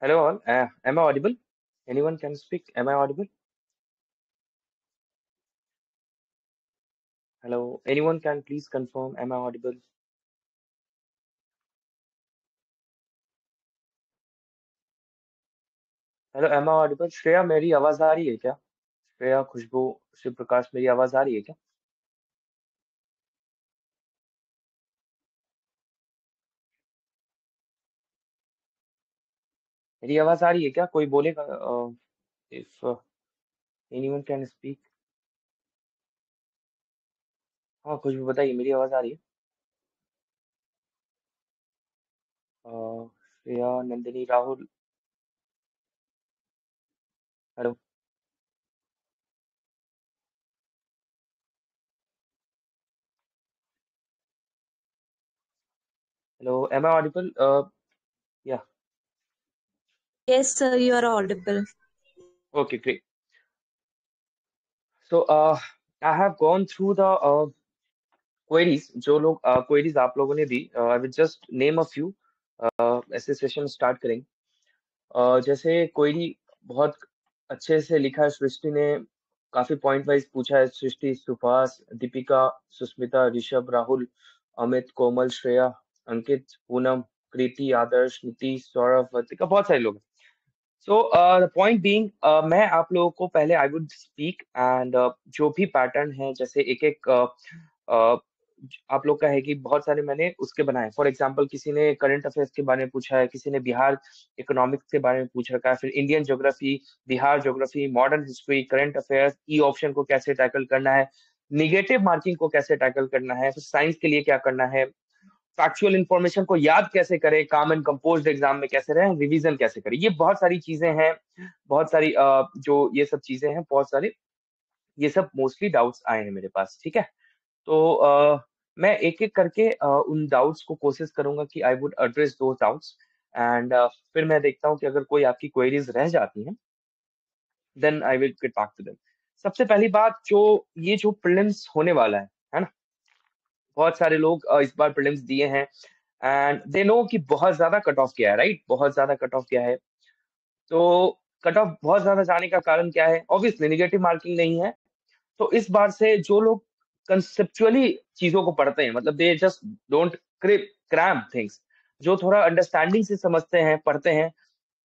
Hello all. Am I audible? Anyone can speak? Am I audible? Hello. Anyone can please confirm? Am I audible? Hello, am I audible? Shreya, मेरी आवाज आ रही है क्या? श्रेया, खुशबू, शिव प्रकाश, मेरी आवाज आ रही है क्या? मेरी आवाज आ रही है क्या? कोई बोलेगा? If anyone can speak. हाँ, खुशबू बताइए, मेरी आवाज आ रही है? Shreya, Nandini, Rahul. Hello. Hello, am I audible? Yeah. Yes, sir, you are audible. Okay, great. So, I have gone through the queries जो लोग queries आप लोगों ने दी. I will just name a few. ऐसे सेशन स्टार्ट करेंगे. जैसे क्वेरी बहुत अच्छे से लिखा है सृष्टि ने. काफी पॉइंट वाइज पूछा है सृष्टि, सुभाष, दीपिका, सुस्मिता, ऋषभ, राहुल, अमित, कोमल, श्रेया, अंकित, पूनम, कृति, आदर्श, नीतीश, सौरभ, वर्तिका, बहुत सारे लोग. सो द पॉइंट बीइंग, मैं आप लोगों को पहले आई वुड स्पीक एंड जो भी पैटर्न है, जैसे एक एक आप लोग का है कि बहुत सारे मैंने उसके बनाए. फॉर एग्जांपल, किसी ने करंट अफेयर्स के बारे में पूछा है, किसी ने बिहार इकोनॉमिक्स के बारे में पूछ रखा है, फिर Indian geography, Bihar geography, modern history, current affairs, E option को कैसे टैकल करना है, निगेटिव मार्किंग को कैसे टैकल करना है, फिर साइंस के लिए क्या करना है, फैक्चुअल इंफॉर्मेशन को याद कैसे करें, काम एंड कंपोज्ड एग्जाम में कैसे रहें, रिवीजन कैसे करें. ये बहुत सारी चीजें हैं. बहुत सारी जो ये सब चीजें हैं, बहुत सारे ये सब मोस्टली डाउट्स आए हैं मेरे पास. ठीक है. तो मैं एक एक करके उन डाउट्स को कोशिश करूंगा कि आई वुड एड्रेस दो डाउट्स. एंड फिर मैं देखता हूँ कि अगर कोई आपकी क्वेरीज रह जाती हैं, then I will get back to them. सबसे पहली बात, जो ये जो प्रीलिम्स होने वाला है ना, बहुत सारे लोग इस बार प्रीलिम्स दिए हैं एंड दे नो कि बहुत ज्यादा कट ऑफ गया है. राइट, बहुत ज्यादा कट ऑफ गया है. तो कट ऑफ बहुत ज्यादा जाने का कारण क्या है? ऑब्वियसली निगेटिव मार्किंग नहीं है. तो इस बार से जो लोग कंसेप्चुअली चीजों को पढ़ते हैं, मतलब they just don't cram things, जो थोड़ा अंडरस्टैंडिंग से समझते हैं, पढ़ते हैं,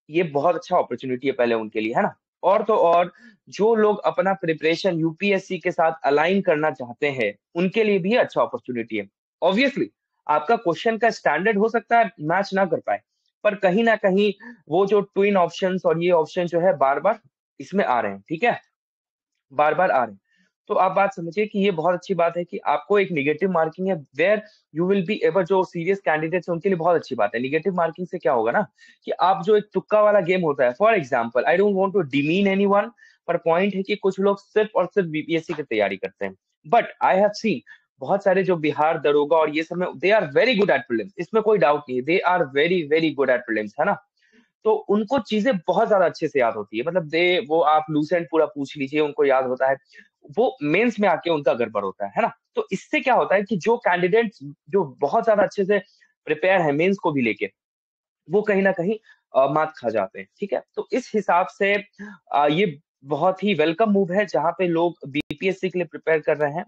ये बहुत अच्छा अपॉर्चुनिटी है पहले उनके लिए, है ना. और तो और, जो लोग अपना प्रिपरेशन यूपीएससी के साथ अलाइन करना चाहते हैं, उनके लिए भी अच्छा अपॉर्चुनिटी है. ऑब्वियसली आपका क्वेश्चन का स्टैंडर्ड हो सकता है मैच ना कर पाए, पर कहीं ना कहीं वो जो ट्विन ऑप्शंस और ये ऑप्शन जो है बार बार इसमें आ रहे हैं. ठीक है, बार बार आ रहे हैं. तो आप बात समझिए कि ये बहुत अच्छी बात है कि आपको एक निगेटिव मार्किंग है where you will be ever. जो सीरियस कैंडिडेट्स हैं उनके लिए बहुत अच्छी बात है. निगेटिव मार्किंग से क्या होगा ना, कि आप जो एक तुक्का वाला गेम होता है, for example, I don't want to demean anyone, पर पॉइंट है कि कुछ लोग सिर्फ और सिर्फ बीपीएससी की तैयारी करते हैं. बट आई हैव सीन बहुत सारे जो बिहार दरोगा और ये सब में, they are very good at prelims. इसमें कोई डाउट नहीं है, they are very very good at prelims, है ना. तो उनको चीजें बहुत ज्यादा अच्छे से याद होती है. मतलब दे वो आप लूसेंट पूरा पूछ लीजिए, उनको याद होता है. वो मेंस में आके उनका गड़बड़ होता है ना. तो इससे क्या होता है कि जो कैंडिडेट्स जो बहुत ज्यादा अच्छे से प्रिपेयर है मेंस को भी लेके, वो कहीं ना कहीं मात खा जाते हैं. ठीक है. तो इस हिसाब से ये बहुत ही वेलकम मूव है, जहां पे लोग बीपीएससी के लिए प्रिपेयर कर रहे हैं,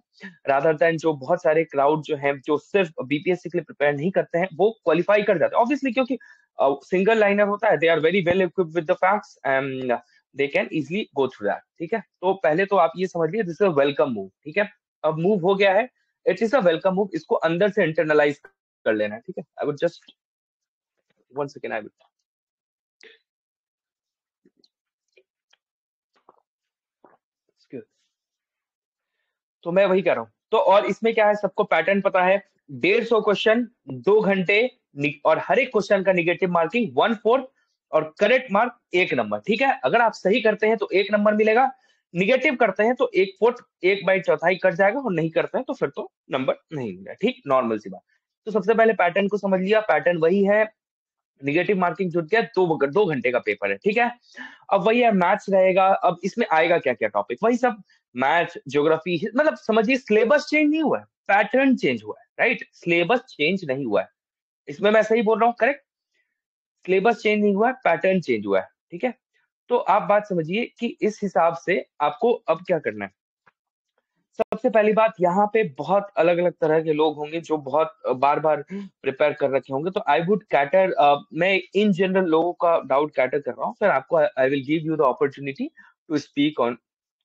रादर देन जो बहुत सारे क्राउड जो है जो सिर्फ बीपीएससी के लिए प्रिपेयर नहीं करते हैं, वो क्वालिफाई कर जाते हैं ऑब्वियसली, क्योंकि सिंगल लाइनर होता है. They are very well equipped with the facts and they can easily go through that. ठीक है. तो पहले तो आप ये समझ लीजिए, this is a welcome move. ठीक है. अब मूव हो गया है, it is a welcome move. इसको अंदर से इंटरनलाइज कर लेना है. ठीक है. I would just one second, I would. तो मैं वही कह रहा हूँ. तो और इसमें क्या है, सबको पैटर्न पता है. 150 क्वेश्चन, 2 घंटे, और हर एक क्वेश्चन का निगेटिव मार्किंग 1/4 और करेक्ट मार्क 1 नंबर. ठीक है. अगर आप सही करते हैं तो 1 नंबर मिलेगा, निगेटिव करते हैं तो 1/4, 1/4 कट जाएगा, और नहीं करते हैं तो फिर तो नंबर नहीं मिलेगा. ठीक, नॉर्मल सी बात. तो सबसे पहले पैटर्न को समझ लिया. पैटर्न वही है, निगेटिव मार्किंग जुट गया, 2 घंटे का पेपर है. ठीक है. अब वही है, मैथ्स रहेगा. अब इसमें आएगा क्या क्या टॉपिक, वही सब, मैथ, ज्योग्राफी. मतलब समझिए, सिलेबस चेंज नहीं हुआ है, पैटर्न चेंज हुआ है. राइट, सिलेबस चेंज नहीं हुआ है. इसमें मैं सही बोल रहा हूँ? करेक्ट. सिलेबस चेंज नहीं हुआ है, पैटर्न चेंज हुआ है, ठीक है। तो आप बात समझिए कि इस हिसाब से आपको अब क्या करना है। सबसे पहली बात, यहाँ पे बहुत अलग अलग तरह के लोग होंगे जो बहुत बार बार प्रिपेयर कर रखे होंगे, तो आई वुड कैटर, मैं इन जनरल लोगों का डाउट कैटर कर रहा हूँ, फिर आपको I will give you the opportunity to speak on,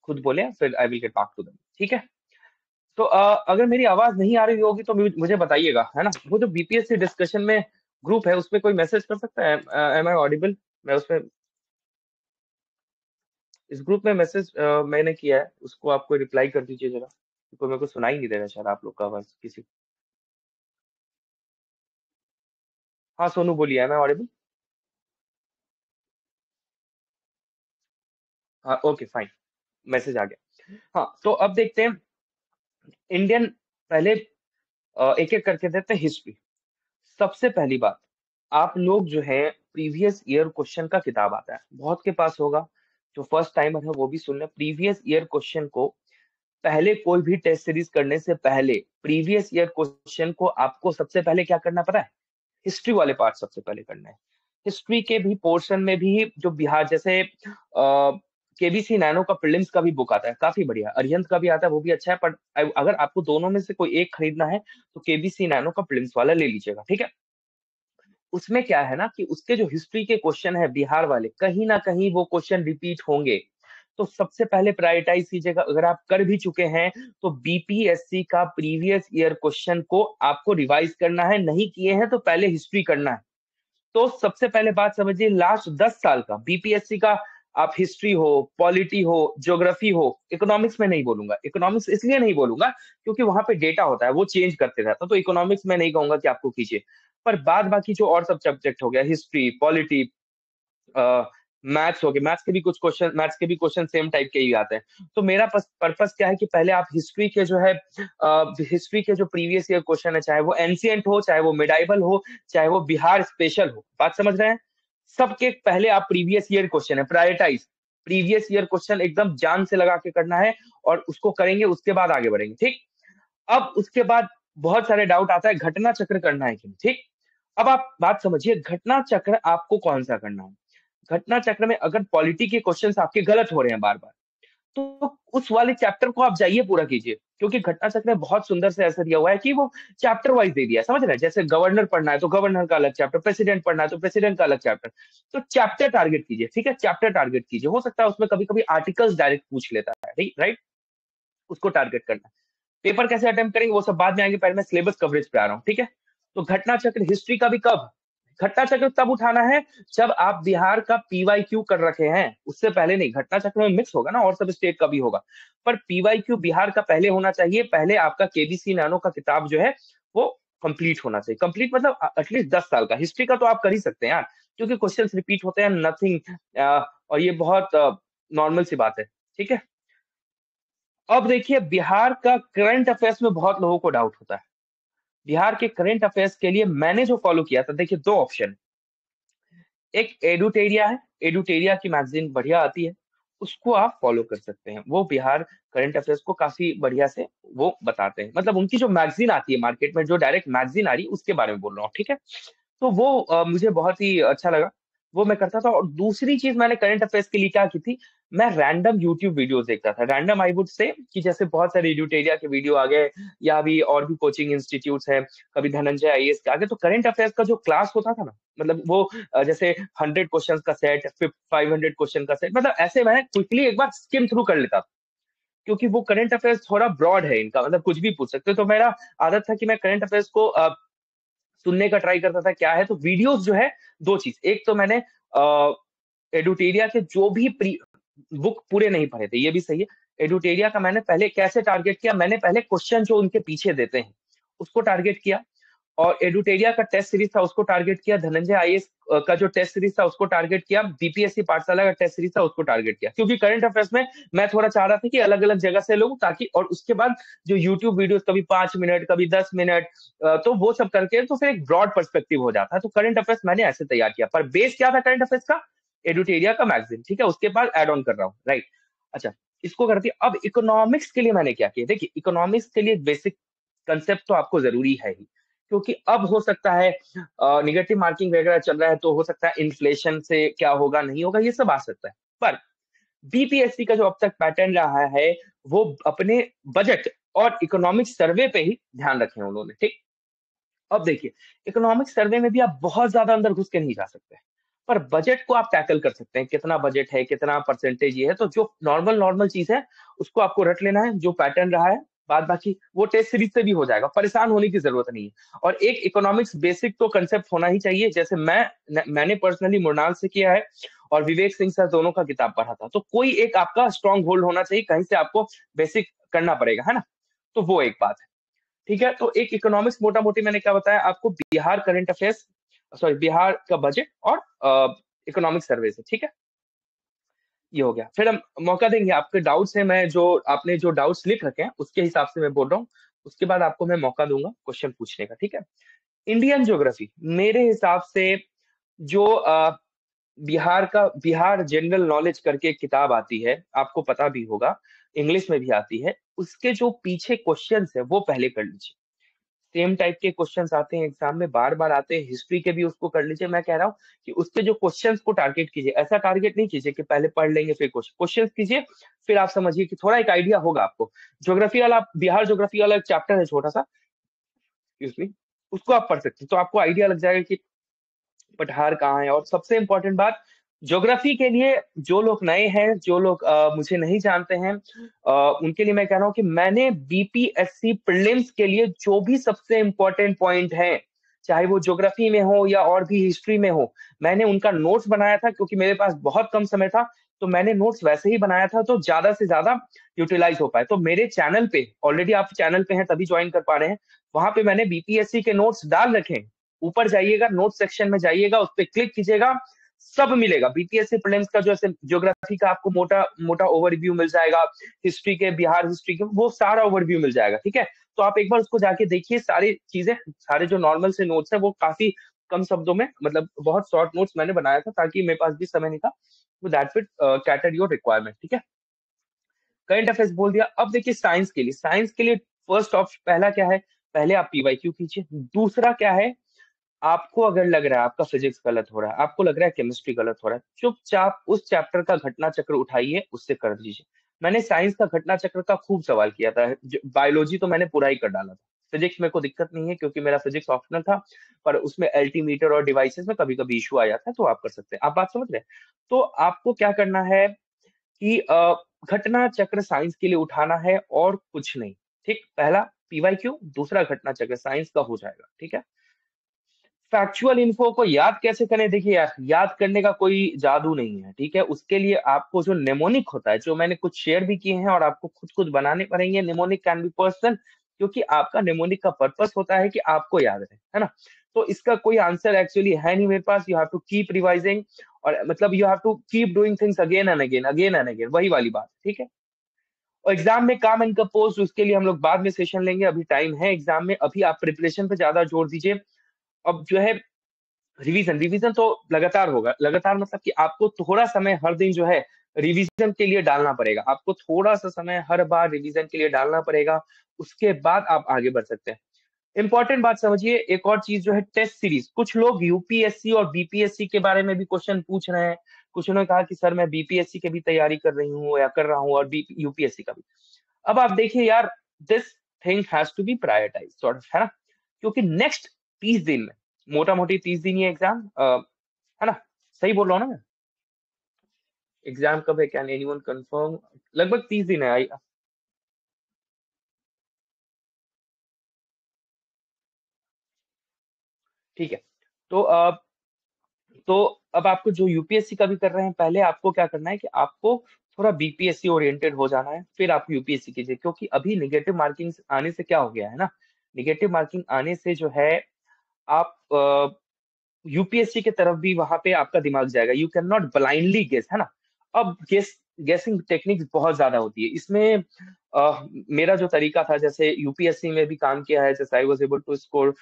खुद बोले, फिर I will get back to them, ठीक है। तो अगर मेरी आवाज नहीं आ रही होगी तो मुझे बताइएगा, है ना। वो जो बीपीएससी डिस्कशन में ग्रुप है उसमें कोई मैसेज कर सकता है, एम आई ऑडिबल? मैं उसमें, इस ग्रुप में मैसेज मैंने किया है, उसको आपको रिप्लाई कर दीजिए जरा, क्योंकि मेरे को सुनाई नहीं दे रहा शायद आप लोग का आवाज किसी। हाँ सोनू बोलिए, एम आई ऑडिबल? हाँ ओके फाइन, मैसेज आ गया। हाँ तो अब देखते हैं इंडियन, पहले एक एक करके देते हैं हिस्ट्री। सबसे पहली बात, आप लोग जो है प्रीवियस ईयर क्वेश्चन का किताब आता है, बहुत के पास होगा, जो फर्स्ट टाइमर है वो भी सुन ले। प्रीवियस ईयर क्वेश्चन को पहले, कोई भी टेस्ट सीरीज करने से पहले प्रीवियस ईयर क्वेश्चन को आपको सबसे पहले क्या करना पता है, हिस्ट्री वाले पार्ट सबसे पहले करना है। हिस्ट्री के भी पोर्शन में भी जो बिहार, जैसे केबीसी नैनो का प्रीलिम्स का भी बुक आता है, काफी बढ़िया। अरिहंत का भी आता है, वो भी अच्छा है, पर अगर आपको दोनों में से कोई एक खरीदना है तो केबीसी नैनो का प्रीलिम्स वाला ले लीजिएगा, ठीक है। उसमें क्या है ना कि उसके जो हिस्ट्री के क्वेश्चन है बिहार वाले, कहीं ना कहीं वो क्वेश्चन रिपीट होंगे, तो सबसे पहले प्रायोरिटाइज कीजिएगा। अगर आप कर भी चुके हैं तो बीपीएससी का प्रीवियस ईयर क्वेश्चन को आपको रिवाइज करना है, नहीं किए हैं तो पहले हिस्ट्री करना है। तो सबसे पहले बात समझिए, लास्ट 10 साल का बीपीएससी का, आप हिस्ट्री हो, पॉलिटी हो, ज्योग्राफी हो, इकोनॉमिक्स में नहीं बोलूंगा, इकोनॉमिक्स इसलिए नहीं बोलूंगा क्योंकि वहां पे डेटा होता है, वो चेंज करते रहता है, तो इकोनॉमिक्स में नहीं कहूंगा कि आपको कीजिए। पर बाद बाकी जो और सब सब्जेक्ट हो गया, हिस्ट्री, पॉलिटी, मैथ्स हो गए, मैथ्स के भी क्वेश्चन सेम टाइप के ही आते हैं। तो मेरा पर्पस क्या है कि पहले आप हिस्ट्री के जो है, हिस्ट्री के जो प्रीवियस ईयर क्वेश्चन है, चाहे वो एंशियंट हो, चाहे वो मिडाइवल हो, चाहे वो बिहार स्पेशल हो, बात समझ रहे हैं, सबके पहले आप प्रीवियस ईयर क्वेश्चन है प्रायोरिटाइज, प्रीवियस ईयर क्वेश्चन एकदम जान से लगा के करना है, और उसको करेंगे, उसके बाद आगे बढ़ेंगे, ठीक। अब उसके बाद बहुत सारे डाउट आता है, घटना चक्र करना है कि नहीं, ठीक। अब आप बात समझिए, घटना चक्र आपको कौन सा करना है। घटना चक्र में अगर पॉलिटी के क्वेश्चंस आपके गलत हो रहे हैं बार बार, तो उस वाले चैप्टर को आप जाइए पूरा कीजिए, क्योंकि घटना चक्र में बहुत सुंदर से ऐसा दिया हुआ है कि वो चैप्टर वाइज दे दिया है, समझ रहे हैं। जैसे गवर्नर पढ़ना है तो गवर्नर का अलग चैप्टर, प्रेसिडेंट पढ़ना है तो प्रेसिडेंट का अलग चैप्टर। तो चैप्टर टारगेट कीजिए, ठीक है, चैप्टर टारगेट कीजिए। हो सकता है उसमें कभी कभी आर्टिकल्स डायरेक्ट पूछ लेता है, राइट, उसको टारगेट करना है। पेपर कैसे अटेम्प्ट करेंगे वो सब बाद में आएंगे, पहले मैं सिलेबस कवरेज पे आ रहा हूँ, ठीक है। तो घटना चक्र हिस्ट्री का भी कब, घटना चक्र तब उठाना है जब आप बिहार का पीवाईक्यू कर रखे हैं, उससे पहले नहीं। घटना चक्र में मिक्स होगा ना, और सब स्टेट का भी होगा, पर पीवाईक्यू बिहार का पहले होना चाहिए। पहले आपका केबीसी नैनो का किताब जो है वो कंप्लीट होना चाहिए। कंप्लीट मतलब एटलीस्ट 10 साल का। हिस्ट्री का तो आप कर ही सकते हैं यार, क्योंकि क्वेश्चंस रिपीट होते हैं, नथिंग, और ये बहुत नॉर्मल सी बात है, ठीक है। अब देखिए, बिहार का करंट अफेयर्स में बहुत लोगों को डाउट होता है। बिहार के करंट अफेयर्स के लिए मैंने जो फॉलो किया था, देखिए दो ऑप्शन, एक एडुटेरिया है, एडुटेरिया की मैगजीन बढ़िया आती है, उसको आप फॉलो कर सकते हैं। वो बिहार करंट अफेयर्स को काफी बढ़िया से वो बताते हैं, मतलब उनकी जो मैगजीन आती है मार्केट में, जो डायरेक्ट मैगजीन आ रही है उसके बारे में बोल रहा हूँ, ठीक है। तो वो मुझे बहुत ही अच्छा लगा, वो मैं करता था। और दूसरी चीज मैंने करंट अफेयर्स के लिए क्या की थी, मैं रैंडम यूट्यूब वीडियोस देखता था। रैंडम आई वुड से कि जैसे बहुत सारे एडुटेरिया के वीडियो आ गए, या अभी और भी कोचिंग इंस्टीट्यूट्स हैं, कभी धनंजय आईएएस के आगे, तो करंट अफेयर्स का जो क्लास होता था ना, मतलब वो जैसे 100 क्वेश्चन का सेट, 500 क्वेश्चन का सेट, मतलब ऐसे मैं क्विकली एक बार स्किम थ्रू कर लेता था, क्योंकि वो करंट अफेयर्स थोड़ा ब्रॉड है इनका, मतलब कुछ भी पूछ सकते हो। तो मेरा आदत था कि मैं करंट अफेयर्स को सुनने का ट्राई करता था। क्या है, तो वीडियोस जो है, दो चीज, एक तो मैंने एडुटेरिया के जो भी बुक पूरे नहीं पढ़े थे, ये भी सही है। एडुटेरिया का मैंने पहले कैसे टारगेट किया, मैंने पहले क्वेश्चन जो उनके पीछे देते हैं उसको टारगेट किया, और एडुटेरिया का टेस्ट सीरीज था उसको टारगेट किया, धनंजय आईएएस का जो टेस्ट सीरीज था उसको टारगेट किया, बीपीएससी पाठशाला का टेस्ट सीरीज था उसको टारगेट किया, क्योंकि करंट अफेयर्स में मैं थोड़ा चाह रहा था कि अलग अलग जगह से लोग, ताकि, और उसके बाद जो यूट्यूब वीडियोस कभी 5 मिनट, कभी 10 मिनट, तो वो सब करके तो फिर एक ब्रॉड पर्सपेक्टिव हो जाता है। तो करंट अफेयर्स मैंने ऐसे तैयार किया, पर बेस क्या था करंट अफेयर्स का, एडुटेरिया का मैगजीन, ठीक है, उसके बाद एड ऑन कर रहा हूँ, राइट। अच्छा, इसको कर दिया। अब इकोनॉमिक्स के लिए मैंने क्या किया, देखिए इकोनॉमिक्स के लिए बेसिक कंसेप्ट तो आपको जरूरी है ही। क्योंकि अब हो सकता है निगेटिव मार्किंग वगैरह चल रहा है, तो हो सकता है इन्फ्लेशन से क्या होगा नहीं होगा ये सब आ सकता है। पर बीपीएससी का जो अब तक पैटर्न रहा है वो अपने बजट और इकोनॉमिक सर्वे पे ही ध्यान रखे हैं उन्होंने, ठीक। अब देखिए, इकोनॉमिक सर्वे में भी आप बहुत ज्यादा अंदर घुस के नहीं जा सकते, पर बजट को आप टैकल कर सकते हैं, कितना बजट है, कितना परसेंटेज ये है, तो जो नॉर्मल नॉर्मल चीज है उसको आपको रट लेना है, जो पैटर्न रहा है। बाद बाकी वो टेस्ट सीरीज से भी हो जाएगा, परेशान होने की जरूरत नहीं है। और एक इकोनॉमिक्स बेसिक तो कंसेप्ट होना ही चाहिए, जैसे मैंने पर्सनली मृणाल से किया है और विवेक सिंह सर दोनों का किताब पढ़ा था, तो कोई एक आपका स्ट्रॉन्ग होल्ड होना चाहिए, कहीं से आपको बेसिक करना पड़ेगा, है ना। तो वो एक बात है, ठीक है। तो एक इकोनॉमिक्स मोटा मोटी मैंने क्या बताया आपको, Bihar current affairs, sorry Bihar का बजट और इकोनॉमिक सर्वे से, ठीक है। ये हो गया, फिर हम मौका देंगे आपके डाउट्स है, मैं जो आपने जो डाउट्स लिख रखे हैं उसके हिसाब से मैं बोल रहा हूँ, उसके बाद आपको मैं मौका दूंगा क्वेश्चन पूछने का, ठीक है। इंडियन ज्योग्राफी मेरे हिसाब से जो बिहार जनरल नॉलेज करके एक किताब आती है, आपको पता भी होगा, इंग्लिश में भी आती है, उसके जो पीछे क्वेश्चंस है वो पहले कर लीजिए। सेम टाइप के क्वेश्चंस आते हैं एग्जाम में, बार बार आते हैं, हिस्ट्री के भी उसको कर लीजिए। मैं कह रहा हूँ कि उसके जो क्वेश्चंस को टारगेट कीजिए, ऐसा टारगेट नहीं कीजिए कि पहले पढ़ लेंगे फिर क्वेश्चंस कीजिए, फिर आप समझिए कि थोड़ा एक आइडिया होगा आपको। ज्योग्राफी वाला, बिहार ज्योग्राफी वाला एक चैप्टर है छोटा सा, एक्सक्यूज मी, उसको आप पढ़ सकते हैं, तो आपको आइडिया लग जाएगा कि पठार कहाँ है। और सबसे इंपॉर्टेंट बात, ज्योग्राफी के लिए जो लोग नए हैं, जो लोग मुझे नहीं जानते हैं, उनके लिए मैं कह रहा हूँ कि मैंने बीपीएससी प्रीलिम्स के लिए जो भी सबसे इंपॉर्टेंट पॉइंट है, चाहे वो ज्योग्राफी में हो या और भी हिस्ट्री में हो, मैंने उनका नोट्स बनाया था, क्योंकि मेरे पास बहुत कम समय था, तो मैंने नोट्स वैसे ही बनाया था, तो ज्यादा से ज्यादा यूटिलाइज हो पाए। तो मेरे चैनल पे ऑलरेडी, आप चैनल पे हैं तभी ज्वाइन कर पा रहे हैं, वहां पे मैंने बीपीएससी के नोट्स डाल रखे हैं। ऊपर जाइएगा, नोट सेक्शन में जाइएगा, उस पर क्लिक कीजिएगा, सब मिलेगा। बीपीएससी प्रीलिम्स का जो ऐसे ज्योग्राफी का आपको मोटा मोटा ओवरव्यू मिल जाएगा, हिस्ट्री के, बिहार हिस्ट्री के, वो सारा ओवरव्यू मिल जाएगा, ठीक है। तो आप एक बार उसको जाके देखिए, सारी चीजें, सारे जो नॉर्मल से नोट्स है वो काफी कम शब्दों में, मतलब बहुत शॉर्ट नोट्स मैंने बनाया था, ताकि मेरे पास भी समय नहीं था, तो that fit cater your requirement, ठीक है। करंट अफेयर्स बोल दिया। अब देखिए साइंस के लिए, साइंस के लिए फर्स्ट ऑप्शन पहला क्या है, पहले आप पीवाईक्यू कीजिए। दूसरा क्या है, आपको अगर लग रहा है आपका फिजिक्स गलत हो रहा है, आपको लग रहा है केमिस्ट्री गलत हो रहा है, चुपचाप उस चैप्टर का घटना चक्र उठाइए, उससे कर दीजिए। मैंने साइंस का घटना चक्र का खूब सवाल किया था, बायोलॉजी तो मैंने पूरा ही कर डाला था। फिजिक्स में कोई दिक्कत नहीं है, क्योंकि मेरा फिजिक्स ऑप्शनल था, पर उसमें एल्टीमीटर और डिवाइसेस में कभी कभी इशू आ जाता है, तो आप कर सकते हैं। आप बात समझ रहे हैं। तो आपको क्या करना है कि घटना चक्र साइंस के लिए उठाना है और कुछ नहीं, ठीक। पहला पीवाईक्यू, दूसरा घटना चक्र साइंस का हो जाएगा, ठीक है। फैक्चुअल इन्फो को याद कैसे करें, देखिए यार, याद करने का कोई जादू नहीं है, ठीक है। उसके लिए आपको जो नेमोनिक होता है, जो मैंने कुछ शेयर भी किए हैं, और आपको खुद खुद बनाने पड़ेंगे। नेमोनिक कैन बी पर्सनल, क्योंकि आपका नेमोनिक का पर्पस होता है कि आपको याद रहे, है ना। तो इसका कोई आंसर एक्चुअली है नहीं मेरे पास। You have to keep revising, और मतलब you have to keep doing things again and again, again and again, वही वाली बात, ठीक है। और एग्जाम में काम एंड कंपोज, उसके लिए हम लोग बाद में सेशन लेंगे, अभी टाइम है एग्जाम में, अभी आप प्रिपरेशन पे ज्यादा जोर दीजिए। अब जो है रिवीजन, रिवीजन तो लगातार होगा, लगातार मतलब कि आपको थोड़ा समय हर दिन जो है रिवीजन के लिए डालना पड़ेगा, आपको थोड़ा सा समय हर बार रिवीजन के लिए डालना पड़ेगा, उसके बाद आप आगे बढ़ सकते हैं। इंपॉर्टेंट बात समझिए, एक और चीज जो है टेस्ट सीरीज, कुछ लोग यूपीएससी और बीपीएससी के बारे में भी क्वेश्चन पूछ रहे हैं। कुछ ने कहा कि सर मैं बीपीएससी की भी तैयारी कर रही हूँ या कर रहा हूँ, और यूपीएससी का भी। अब आप देखिए यार, this thing has to be prioritize sort of, है ना, क्योंकि नेक्स्ट 30 दिन में, मोटा मोटी 30 दिन ये एग्जाम, है ना, सही बोल रहा हूँ ना मैं। एग्जाम कब है, कैन एनीवन कंफर्म, लगभग 30 दिन है आई, ठीक है। तो तो अब आपको जो यूपीएससी का भी कर रहे हैं, पहले आपको क्या करना है कि आपको थोड़ा बीपीएससी ओरिएंटेड हो जाना है, फिर आप यूपीएससी कीजिए। क्योंकि अभी निगेटिव मार्किंग आने से क्या हो गया है ना, निगेटिव मार्किंग आने से जो है आप यूपीएससी के तरफ भी वहां पे आपका दिमाग जाएगा। You can not blindly guess, है ना। अब गेसिंग टेक्निक्स बहुत ज्यादा होती है इसमें। मेरा जो तरीका था, जैसे यूपीएससी में भी काम किया है, जैसे I was able to score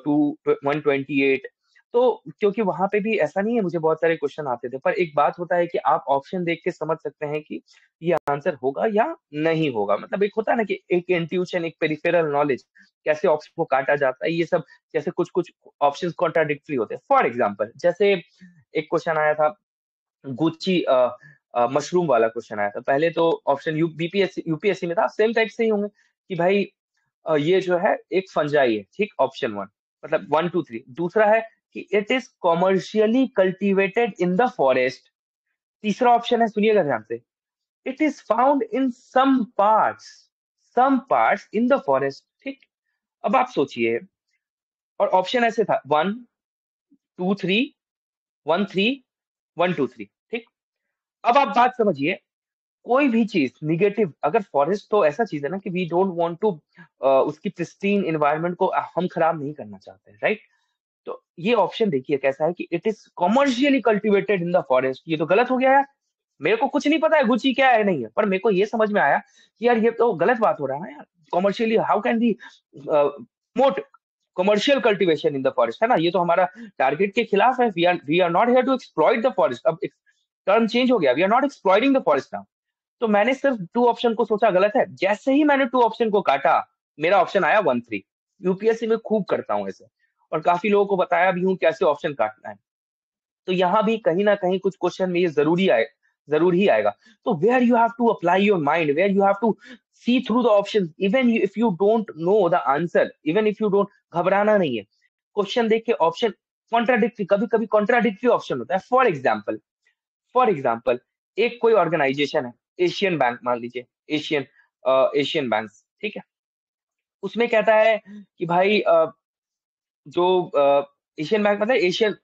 to 128, तो क्योंकि वहां पे भी ऐसा नहीं है, मुझे बहुत सारे क्वेश्चन आते थे, पर एक बात होता है कि आप ऑप्शन देख के समझ सकते हैं कि ये आंसर होगा या नहीं होगा। मतलब एक होता है ना कि एक इंट्यूशन, एक पेरिफेरल नॉलेज, कैसे ऑप्शन को काटा जाता है, ये सब। जैसे कुछ कुछ ऑप्शन कॉन्ट्राडिक्टरी होते हैं। फॉर एग्जाम्पल, जैसे एक क्वेश्चन आया था गुच्ची मशरूम वाला क्वेश्चन आया था। पहले तो ऑप्शन बीपीएससी यूपीएससी में था, सेम टाइप से ही होंगे कि भाई ये जो है एक फंजाई है, ठीक, ऑप्शन वन, मतलब 1 2 3। दूसरा है कि it is commercially cultivated in the forest. तीसरा ऑप्शन है, सुनिएगा ध्यान से, it is found in some parts in the forest, ठीक। अब आप सोचिए, और ऑप्शन ऐसे था 1 2 3, 1 3, 1 2 3, ठीक। अब आप बात समझिए, कोई भी चीज निगेटिव, अगर फॉरेस्ट तो ऐसा चीज है ना कि वी डोंट वांट टू, उसकी प्रिस्टीन एनवायरनमेंट को हम खराब नहीं करना चाहते हैं, राइट। तो ये ऑप्शन देखिए कैसा है कि it is commercially cultivated in the forest. ये तो गलत हो गया यार। मेरे को कुछ नहीं पता है गुची क्या है नहीं है, पर मेरे को ये समझ में आया कि यार ये तो गलत बात हो रहा है यार। Commercially how can be mote commercial cultivation in the forest, है ना। ये तो हमारा टारगेट के खिलाफ है। We are not here to exploit the forest. अब टर्म चेंज हो गया, we are not exploiting the forest now. तो मैंने सिर्फ टू ऑप्शन को सोचा गलत है। जैसे ही मैंने टू ऑप्शन को काटा, मेरा ऑप्शन आया 1 3। यूपीएससी में खूब करता हूँ ऐसे, और काफी लोगों को बताया भी हूँ कैसे ऑप्शन काटना है। तो यहाँ भी कहीं ना कहीं कुछ क्वेश्चन में ये जरूर ही आएगा। तो where you have to apply your mind, where you have to see through the option, even if you don't know the answer, even if you don't, घबराना नहीं है। क्वेश्चन देख के ऑप्शन कॉन्ट्राडिक्टरी, कभी कभी कॉन्ट्राडिक्टरी ऑप्शन होता है। For example, एक कोई ऑर्गेनाइजेशन है, एशियन बैंक मान लीजिए, एशियन एशियन बैंक, ठीक है। उसमें कहता है कि भाई जो एशियन बैंक, मतलब एशियन,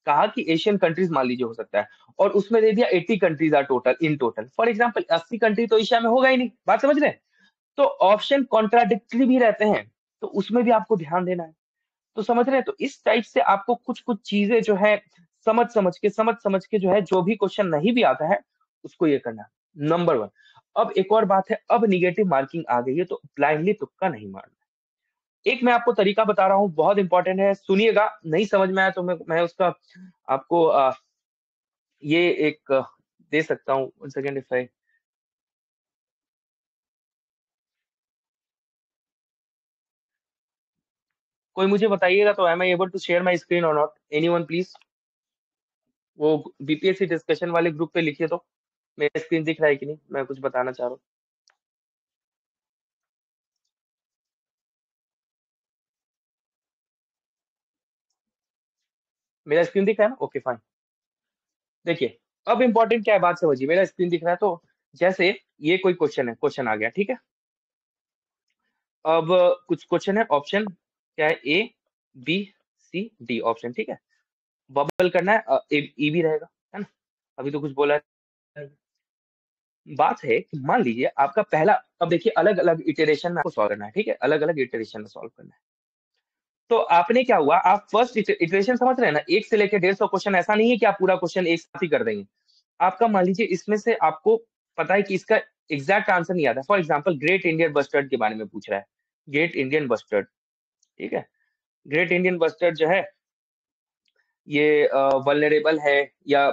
कहा कि एशियन कंट्रीज मान लीजिए हो सकता है, और उसमें दे दिया 80 countries are total in total. For example 80 country तो एशिया में होगा ही नहीं, बात समझ रहे हैं। तो ऑप्शन कॉन्ट्राडिक्टरी भी रहते हैं, तो उसमें भी आपको ध्यान देना है। तो समझ रहे हैं, तो इस टाइप से आपको कुछ कुछ चीजें जो है समझ समझ के जो है, जो भी क्वेश्चन नहीं भी आता है उसको ये करना, नंबर वन। अब एक और बात है, अब निगेटिव मार्किंग आ गई है, तो ब्लाइंडली तुक्का नहीं मारना। एक मैं आपको तरीका बता रहा हूँ, बहुत इंपॉर्टेंट है, सुनिएगा। नहीं समझ में आया तो मैं उसका आपको ये एक दे सकता हूँ। 1 सेकेंड, इफ आई, कोई मुझे बताइएगा तो am I able to share my screen और नॉट, एनीवन प्लीज। वो बीपीएससी डिस्कशन वाले ग्रुप पे लिखिए तो मेरा स्क्रीन दिख रहा है कि नहीं, मैं कुछ बताना चाह रहा हूँ। मेरा स्क्रीन दिख रहा है ना, ओके फाइन। देखिए, अब इंपॉर्टेंट क्या है, बात समझिए। मेरा स्क्रीन दिख रहा है, तो जैसे ये कोई क्वेश्चन आ गया, ठीक है। अब कुछ क्वेश्चन है, ऑप्शन क्या है, A B C D option, ठीक है। बबल करना है, ई भी रहेगा, है ना। अभी तो कुछ बोला है। बात है कि मान लीजिए आपका पहला, अब देखिए अलग अलग इटरेशन में आपको सॉल्व करना है, ठीक है, अलग अलग इटरेशन में सॉल्व करना है। तो आपने क्या हुआ, आप फर्स्ट इटरेशन समझ रहे हैं ना, एक से लेकर 150 क्वेश्चन, ऐसा नहीं है कि आप पूरा क्वेश्चन एक साथ ही कर देंगे। आपका मान लीजिए इसमें से आपको पता है कि इसका एग्जैक्ट आंसर नहीं आता। For example, great Indian bustard के बारे में पूछ रहा है, ग्रेट इंडियन बस्टर्ड, ठीक है। ग्रेट इंडियन बस्टर्ड जो है, ये वल्नरेबल है या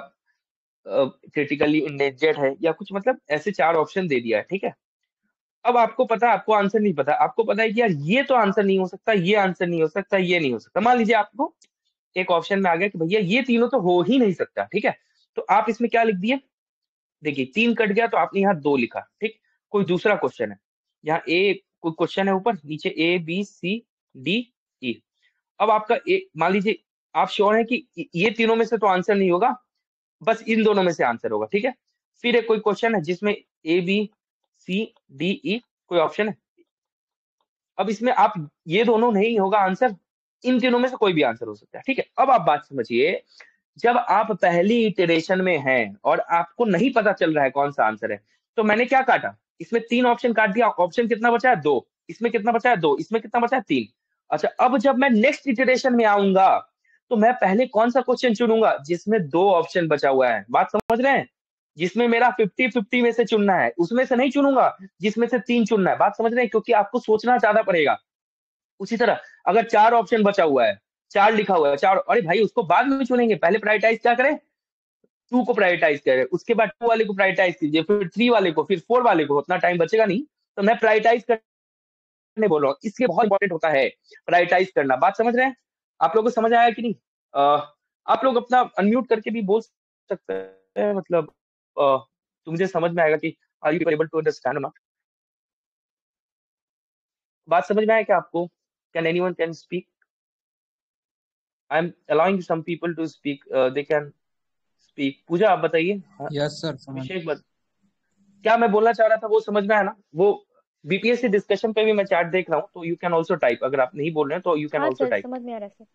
क्रिटिकली इंडेंजर्ड है या कुछ, मतलब ऐसे चार ऑप्शन दे दिया है, ठीक है। अब आपको पता है, आपको आंसर नहीं पता, आपको पता है कि यार ये तो आंसर नहीं हो सकता, ये आंसर नहीं हो सकता, ये नहीं हो सकता। मान लीजिए आपको एक ऑप्शन में आ गया कि भैया ये तीनों तो हो ही नहीं सकता, ठीक है। तो आप इसमें क्या लिख दिए, देखिए 3 कट गया तो आपने यहाँ 2 लिखा, ठीक। कोई दूसरा क्वेश्चन है, यहाँ ए कोई क्वेश्चन है, ऊपर नीचे ए बी सी डी ई। अब आपका ए, मान लीजिए आप श्योर है कि ये तीनों में से तो आंसर नहीं होगा, बस इन दोनों में से आंसर होगा, ठीक है। फिर एक कोई क्वेश्चन है जिसमें ए बी सी डी ई कोई ऑप्शन है। अब इसमें आप, ये दोनों नहीं होगा आंसर, इन तीनों में से कोई भी आंसर हो सकता है, ठीक है। अब आप बात समझिए, जब आप पहली इटरेशन में हैं और आपको नहीं पता चल रहा है कौन सा आंसर है, तो मैंने क्या काटा, इसमें 3 ऑप्शन काट दिया। ऑप्शन कितना बचा है, 2। इसमें कितना बचा है, 2। इसमें कितना बचा है, 3। अच्छा, अब जब मैं नेक्स्ट इटरेशन में आऊंगा, तो मैं पहले कौन सा क्वेश्चन चुनूंगा जिसमें 2 ऑप्शन बचा हुआ है, बात समझ रहे हैं। जिसमें मेरा 50-50 में से चुनना है, उसमें से नहीं चुनूंगा जिसमें से 3 चुनना है, बात समझ रहे हैं, क्योंकि आपको सोचना ज्यादा पड़ेगा। उसी तरह अगर 4 ऑप्शन बचा हुआ है, चार लिखा हुआ है, चार, अरे भाई उसको बाद में चुनेंगे, पहले प्रायोरिटाइज क्या करें, टू को प्रायोरिटाइज करें, उसके बाद टू वाले को प्रायोरिटाइज कीजिए, फिर थ्री वाले को, फिर फोर वाले को, उतना टाइम बचेगा नहीं। तो मैं प्रायोरिटाइज करने बोल रहा हूँ, इसलिए बहुत इंपॉर्टेंट होता है प्रायोरिटाइज करना। बात समझ रहे हैं? आप लोगों को समझ आया कि नहीं? आप लोग अपना अनम्यूट करके भी बोल सकते हैं, मतलब तो मुझे समझ में आएगा कि are you able to understand और नॉट। बात समझ में आया क्या आपको? Can anyone can speak? I am allowing some people to speak, they can speak. Puja आप बताइए। हाँ, यस सर, समझ। अभिषेक क्या मैं बोलना चाह रहा था वो समझ में आया ना? वो बीपीएससी डिस्कशन पे भी मैं चैट देख रहा हूँ, तो यू कैन ऑल्सो टाइप, अगर आप नहीं बोल रहे हैं तो यू कैन हाँ ऑल्सो सर, टाइप। समझ में आ रहा है सर।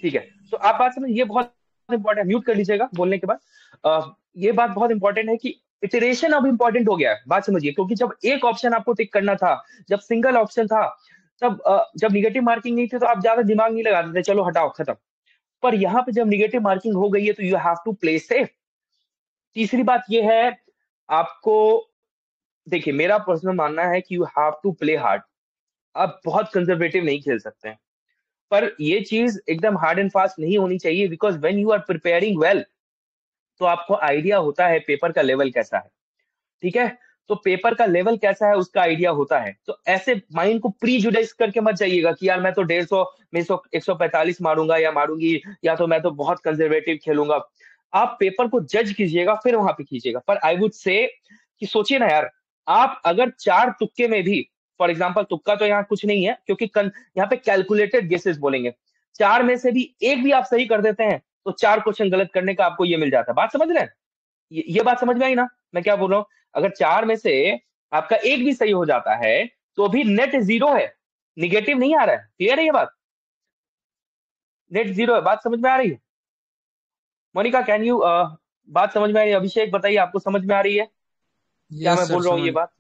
ठीक है, तो आप बात समझ, ये बहुत इंपॉर्टेंट, म्यूट कर लीजिएगा बोलने के बाद। ये बात बहुत इंपॉर्टेंट है कि इटरेशन अब इंपॉर्टेंट हो गया है, बात समझिए, क्योंकि जब एक ऑप्शन आपको टिक करना था, जब सिंगल ऑप्शन था, तब जब निगेटिव मार्किंग नहीं थी तो आप ज्यादा दिमाग नहीं लगाते थे, चलो हटाओ खत्म। पर यहाँ पे जब निगेटिव मार्किंग हो गई है तो you have to play safe. तीसरी बात ये है, आपको देखिए, मेरा पर्सनल मानना है कि you have to play hard. आप बहुत कंजर्वेटिव नहीं खेल सकते हैं, पर ये चीज एकदम हार्ड एंड फास्ट नहीं होनी चाहिए, because when you are preparing well तो आपको आइडिया होता है पेपर का लेवल कैसा है। ठीक है, तो पेपर का लेवल कैसा है उसका आइडिया होता है। तो ऐसे माइंड को प्री जुडाइज करके मत जाइएगा कि यार मैं तो 150 में 145 मारूंगा या मारूंगी, या तो मैं तो बहुत कंजर्वेटिव खेलूंगा। आप पेपर को जज कीजिएगा फिर वहां पे कीजिएगा। पर आई वुड से कि सोचिए ना यार, आप अगर चार तुक्के में भी, फॉर एग्जाम्पल तुक्का तो यहाँ कुछ नहीं है क्योंकि यहाँ पे कैलकुलेटेड गेसेस बोलेंगे, चार में से भी एक भी आप सही कर देते हैं तो चार क्वेश्चन गलत करने का आपको ये मिल जाता है। बात समझ रहे हैं? ये बात समझ में आई ना मैं क्या बोल रहा हूँ? अगर चार में से आपका एक भी सही हो जाता है तो भी नेट जीरो है, निगेटिव नहीं आ रहा है। क्लियर है ये बात? नेट जीरो है। बात समझ में आ रही है? मोनिका कैन यू, बात समझ में आ रही है? अभिषेक बताइए, आपको समझ में आ रही है क्या यस मैं सर, बोल रहा हूँ ये समझ। बात?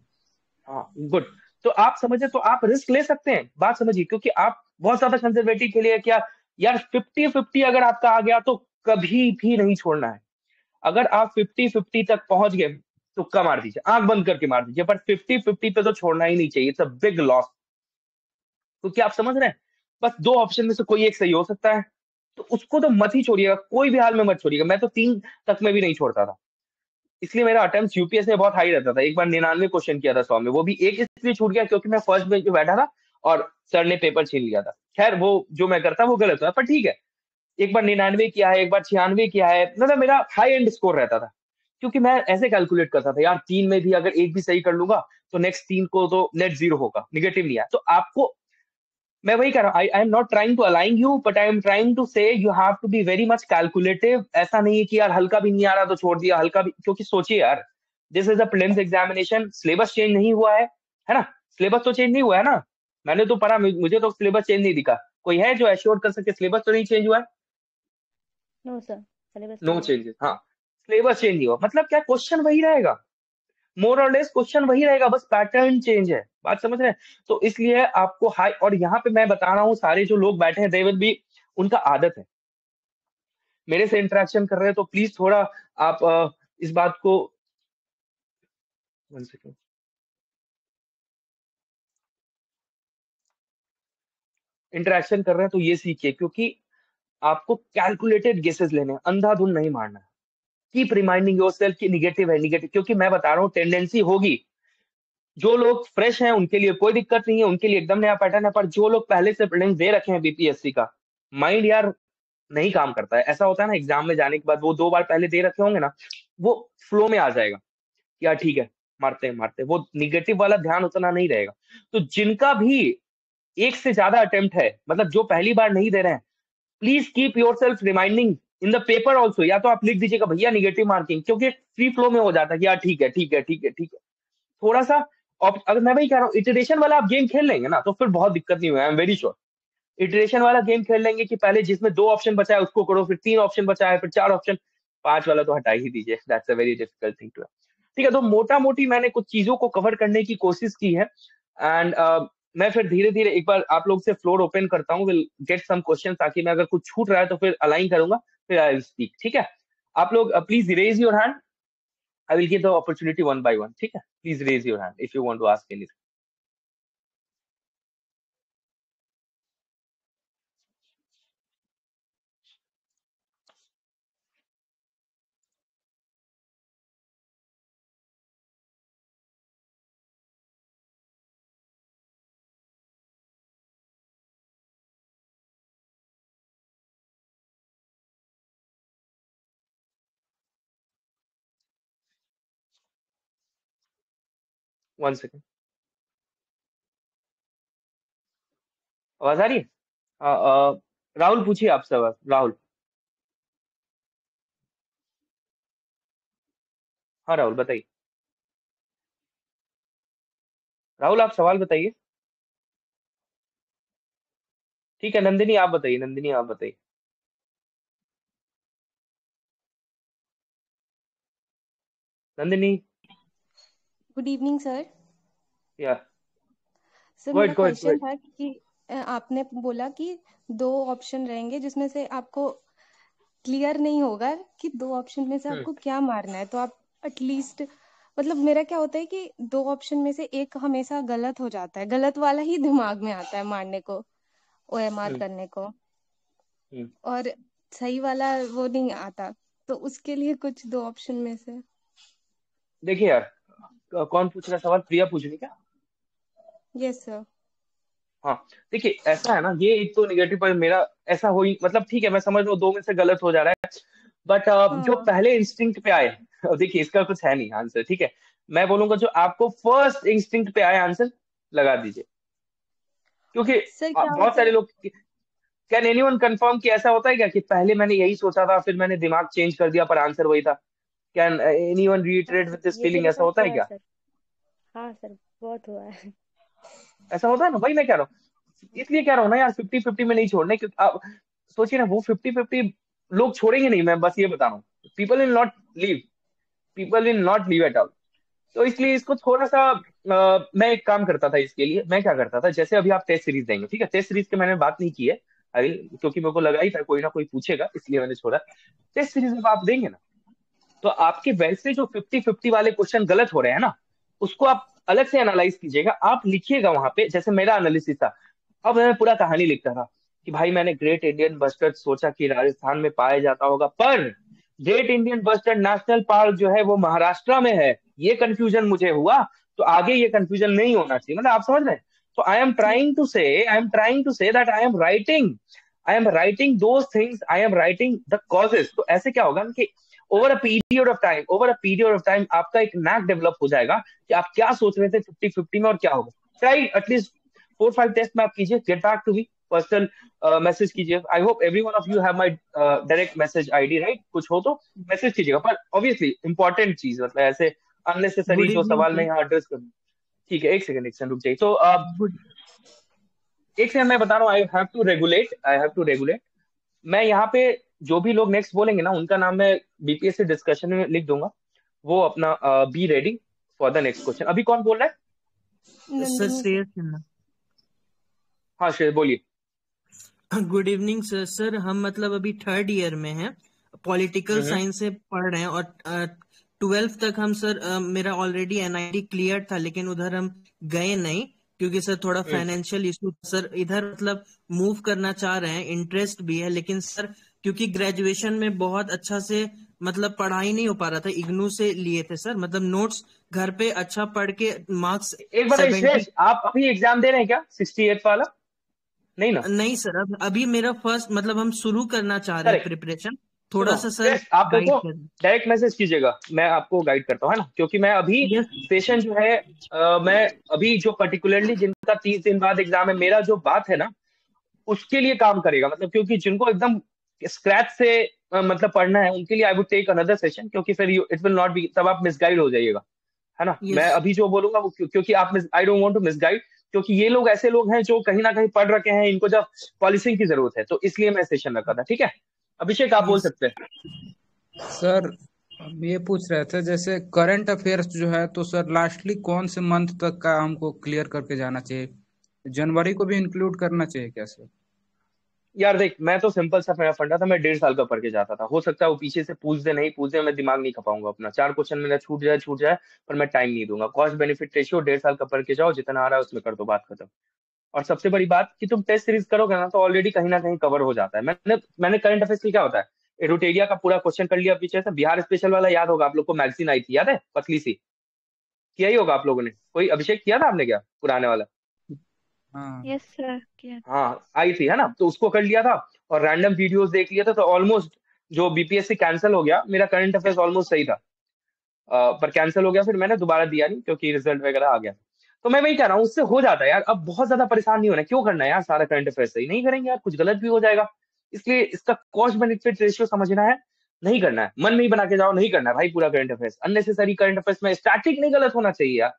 हाँ, गुड। तो आप समझे तो आप रिस्क ले सकते हैं, बात समझिए, क्योंकि आप बहुत ज्यादा कंजर्वेटिव के लिए क्या यार, 50-50 अगर आपका आ गया तो कभी भी नहीं छोड़ना है। अगर आप 50-50 तक पहुंच गए, तुक्का मार दीजिए, आंख बंद करके मार दीजिए, पर 50-50 पे तो छोड़ना ही नहीं चाहिए, इट्स अ बिग लॉस। तो क्या आप समझ रहे हैं? बस दो ऑप्शन में से कोई एक सही हो सकता है, तो उसको तो मत ही छोड़िएगा, कोई भी हाल में मत छोड़िएगा। मैं तो तीन तक में भी नहीं छोड़ता था, इसलिए मेरा अटेम्प्ट यूपीएस में बहुत हाई रहता था। एक बार 99 क्वेश्चन किया था 100 में, वो भी एक इसलिए छूट गया क्योंकि मैं फर्स्ट बेंच पे बैठा था और सर ने पेपर छीन लिया था। खैर वो जो मैं करता वो गलत हुआ, पर ठीक है। एक बार 99 किया है, एक बार 96 किया है, मतलब मेरा हाई एंड स्कोर रहता था, क्योंकि मैं ऐसे कैलकुलेट करता था यार, तीन में भी अगर एक भी सही कर लूंगा तो नेक्स्ट तीन को तो नेट जीरो होगा, निगेटिव नहीं आया। तो आपको, मैं वही कह रहा हूँ, I am not trying to align you, but I am trying to say you have to be very much calculative. ऐसा नहीं है कि यार हल्का भी नहीं आ रहा तो छोड़ दिया, हल्का भी, क्योंकि सोचिए यार, this is a prelims examination, syllabus change नहीं हुआ है ना? सिलेबस तो चेंज नहीं हुआ है ना? मैंने तो पढ़ा, मुझे तो सिलेबस चेंज नहीं दिखा। कोई है जो एश्योर कर सके सिलेबस तो नहीं चेंज हुआ है? नो सर, सिलेबस नो नहीं है। चेंजेस, हाँ। सिलेबस चेंज नहीं हुआ मतलब क्या, क्वेश्चन वही रहेगा, मोर और लेस क्वेश्चन वही रहेगा, बस पैटर्न चेंज है। बात समझ रहे हैं? तो इसलिए आपको हाई, और यहाँ पे मैं बता रहा हूँ सारे जो लोग बैठे हैं दे विल बी, उनका आदत है मेरे से इंटरेक्शन कर रहे हैं, तो प्लीज थोड़ा आप इस बात को, 1 सेकेंड, इंटरेक्शन कर रहे हैं तो ये सीखिए, क्योंकि आपको कैलकुलेटेड गेसेस लेने हैं, अंधाधुंध नहीं मारना है। कीप रिमाइंडिंग योरसेल्फ कि निगेटिव है, निगेटिव, क्योंकि मैं बता रहा हूँ टेंडेंसी होगी। जो लोग फ्रेश हैं उनके लिए कोई दिक्कत नहीं है, उनके लिए एकदम नया पैटर्न है, पर जो लोग पहले से प्रीलिम्स दे रखे हैं बीपीएससी का, माइंड यार नहीं काम करता है। ऐसा होता है ना, एग्जाम में जाने के बाद वो दो बार पहले दे रखे होंगे ना, वो फ्लो में आ जाएगा, यार ठीक है, मारते हैं मारते हैं, वो निगेटिव वाला ध्यान उतना नहीं रहेगा। तो जिनका भी एक से ज्यादा अटेम्प्ट है, मतलब जो पहली बार नहीं दे रहे हैं, please keep your self reminding in the paper also, या तो आप लिख दीजिएगा भैया निगेटिव मार्किंग, क्योंकि फ्री फ्लो में हो जाता है कि यार ठीक है ठीक है ठीक है ठीक है, थोड़ा सा। और अगर मैं वही कह रहा हूँ, इटरेशन वाला आप गेम खेल लेंगे ना तो फिर बहुत दिक्कत नहीं हुआ, I am very sure. Iteration वाला गेम खेल लेंगे कि पहले जिसमें दो ऑप्शन बचा है उसको करो, फिर तीन ऑप्शन बचा है, फिर चार ऑप्शन, पांच वाला तो हटा ही दीजिए, that's a very difficult thing to. ठीक है, तो मोटा मोटी मैंने कुछ चीजों को कवर करने की कोशिश की है, एंड मैं फिर धीरे धीरे एक बार आप लोग से फ्लोर ओपन करता हूँ, विल गेट सम क्वेश्चन, ताकि मैं अगर कुछ छूट रहा है तो फिर अलाइन करूंगा, फिर आई विल स्पीक। ठीक है, आप लोग please raise your hand, I will give the opportunity one by one. ठीक है, please raise your hand if you want to ask anything. One second, आवाज आ रही है? राहुल पूछिए आप सवाल, राहुल। हाँ राहुल बताइए, राहुल आप सवाल बताइए। ठीक है नंदिनी आप बताइए, नंदिनी आप बताइए। Nandini. Good evening sir. Yeah sir good मेरा गुड क्वेश्चन गुड। था कि आपने बोला कि दो ऑप्शन रहेंगे जिसमें से आपको क्लियर नहीं होगा कि दो ऑप्शन में से हम्म आपको क्या मारना है, तो आप एटलीस्ट मतलब मेरा क्या होता है कि दो ऑप्शन में से एक हमेशा गलत हो जाता है, गलत वाला ही दिमाग में आता है मारने को, ओएमआर हम्म करने को, हम्म। और सही वाला वो नहीं आता। तो उसके लिए कुछ दो ऑप्शन में से। देखिए यार, कौन पूछ रहा है सवाल? प्रिया पूछ रही है क्या? Yes sir. हाँ देखिए ऐसा है ना, ये एक तो निगेटिव पॉइंट मेरा ऐसा हो ही, मतलब ठीक है मैं समझ रहा हूँ दो में से गलत हो जा रहा है, बट जो हाँ पहले इंस्टिंक्ट पे आए, देखिए इसका कुछ है नहीं आंसर, ठीक है। मैं बोलूंगा जो आपको फर्स्ट इंस्टिंक्ट पे आए आंसर लगा दीजिए, क्योंकि सर क्या बहुत होता सारे है। लोग, कैन एनीवन कंफर्म कि ऐसा होता है क्या कि पहले मैंने यही सोचा था फिर मैंने दिमाग चेंज कर दिया पर आंसर वही था? कैन एनीवन हाँ रिइटरेट सर, विद दिस ये फीलिंग? मेरे ऐसा साथ होता है हुआ है क्या? सर। हाँ सर, बहुत हुआ है। ऐसा होता है ना, वही मैं कह रहा हूँ, इसलिए कह रहा हूँ ना यार, 50-50 में नहीं छोड़ने, क्योंकि आप सोचिए ना वो 50-50 लोग छोड़ेंगे नहीं, मैं बस ये बता रहा हूँ, people will not leave, people will not leave at all. तो इसलिए इसको थोड़ा सा मैं एक काम करता था इसके लिए, मैं क्या करता था, जैसे अभी आप टेस्ट सीरीज देंगे, ठीक है, टेस्ट सीरीज के मैंने बात नहीं की है अभी, क्योंकि मेरे को लगा ही था कोई ना कोई पूछेगा इसलिए मैंने छोड़ा। टेस्ट सीरीज में आप देंगे ना, तो आपके वैसे जो 50-50 वाले क्वेश्चन गलत हो रहे हैं ना, उसको आप अलग से एनालाइज कीजिएगा, आप लिखिएगा वहां पे, जैसे मेरा एनालिसिस था। अब मैं पूरा कहानी लिखता था कि भाई मैंने ग्रेट इंडियन बस्टर्ड सोचा कि राजस्थान में पाया जाता होगा, पर great Indian bustard national park जो है वो महाराष्ट्र में है, ये कंफ्यूजन मुझे हुआ। तो आगे ये कंफ्यूजन नहीं होना चाहिए, मतलब आप समझ रहे हैं? तो I am trying to say that I am writing those things, I am writing the causes. तो ऐसे क्या होगा कि over a period of time आपका एक नैक डेवलप हो जाएगा कि आप क्या सोच रहे थे 50-50 में और क्या होगा। ट्राई एटलीस्ट 4-5 टेस्ट में आप कीजिए, get back to me personal message कीजिए। I hope every one of you have my direct message ID, right? कुछ हो तो मैसेज कीजिएगा, पर ऑब्वियसली इंपॉर्टेंट चीज, मतलब ऐसे अननेसेसरी गुड जो इवनिंग सवाल मैं सर। यहाँ एड्रेस करूँ। ठीक है, एक सेकंड रुक जाइए। तो गुड। एक सेकंड मैं बता रहा हूँ, आई हैव टू रेगुलेट। मैं यहाँ पे जो भी लोग नेक्स्ट बोलेंगे ना उनका नाम मैं बीपीएससी डिस्कशन में लिख दूंगा, वो अपना be ready for the next question. अभी कौन बोल रहा है? Sir Nandini sir. श्रेयस सिन्हा। हाँ श्रेय बोलिए। Good evening sir. सर हम मतलब अभी थर्ड ईयर में हैं, पॉलिटिकल हम्म साइंस से पढ़ रहे हैं, और 12th तक हम सर मेरा ऑलरेडी एनआईटी क्लियर था, लेकिन उधर हम गए नहीं क्योंकि सर थोड़ा हम्म फाइनेंशियल इशू। सर इधर मतलब मूव करना चाह रहे हैं, इंटरेस्ट भी है, लेकिन सर क्योंकि ग्रेजुएशन में बहुत अच्छा से मतलब पढ़ाई नहीं हो पा रहा था, इग्नू से लिए थे सर, मतलब नोट्स घर पे अच्छा पढ़ के मार्क्स एक बार 70। श्रेष, आप अभी एग्जाम दे रहे हैं क्या 68 वाला? नहीं ना? नहीं सर, अब अभी मेरा फर्स्ट मतलब हम शुरू करना चाह रहे हैं करेक्ट। प्रिपरेशन, सुनो थोड़ा सा सर श्रेष, आप मेरे गाइड को कर। डायरेक्ट मैसेज कीजिएगा, मैं आपको गाइड करता हूँ, है ना? क्योंकि मैं अभी यस। सेशन जो है, मैं अभी जो पर्टिकुलरली जिनका 30 दिन बाद एग्जाम है, मेरा जो बात है ना उसके लिए काम करेगा, मतलब क्योंकि जिनको एकदम स्क्रैच से मतलब पढ़ना है उनके लिए I would take another session, क्योंकि फिर इट विल नॉट बी, तब आप मिसगाइड हो जाइएगा, है ना? मैं यस। अभी जो बोलूंगा वो क्योंकि आप I don't want to misguide, क्योंकि ये लोग ऐसे लोग हैं जो कहीं ना कहीं पढ़ रखे हैं, इनको जब पॉलिसिंग की जरूरत है, तो इसलिए मैं सेशन रखा था, ठीक है? अभिषेक आप बोल यस सकते हैं। सर हम ये पूछ रहे थे, जैसे करंट अफेयर्स जो है तो सर लास्टली कौन से मंथ तक का हमको क्लियर करके जाना चाहिए? जनवरी को भी इंक्लूड करना चाहिए क्या सर? यार देख, मैं तो सिंपल सा मेरा फंडा था, मैं 1.5 साल का पढ़ के जाता था, हो सकता है वो पीछे से पूछ दे, नहीं पूछ दे, मैं दिमाग नहीं खपाऊंगा अपना, 4 क्वेश्चन मेरा छूट जाए, पर मैं टाइम नहीं दूंगा। कॉस्ट बेनिफिट रेशियो 1.5 साल का पढ़ के जाओ, जितना आ रहा है उसमें कर दो, बात खत्म। और सबसे बड़ी बात कि तुम टेस्ट सीरीज करोगे ना तो ऑलरेडी कहीं ना कहीं कवर हो जाता है। मैंने करंट अफेयर्स की क्या होता है, एरोटेरिया का पूरा क्वेश्चन कर लिया पीछे से, बिहार स्पेशल वाला याद होगा आप लोग को, मैगजीन आई थी याद है, पतली सी, किया ही होगा आप लोगों ने, कोई अभिषेक किया था आपने क्या पुराने वाला? हाँ। यस सर किया। हाँ आई थी, है ना? तो उसको कर लिया था और रैंडम वीडियोस देख लिया था, तो ऑलमोस्ट जो बीपीएससी कैंसिल हो गया, मेरा करंट अफेयर्स ऑलमोस्ट सही था। पर कैंसिल हो गया, फिर मैंने दोबारा दिया नहीं क्योंकि रिजल्ट वगैरह आ गया। तो मैं वही कह रहा हूँ, उससे हो जाता है यार। अब बहुत ज्यादा परेशान नहीं होना, क्यों करना है यार सारा करंट अफेयर्स सही नहीं करेंगे यार, कुछ गलत भी हो जाएगा। इसलिए इसका कॉस्ट बेनिफिट रेशियो समझना है, नहीं करना है, मन में ही बना के जाओ, नहीं करना है भाई पूरा current affairs. Unnecessary current affairs में स्टैटिक नहीं गलत होना चाहिए यार,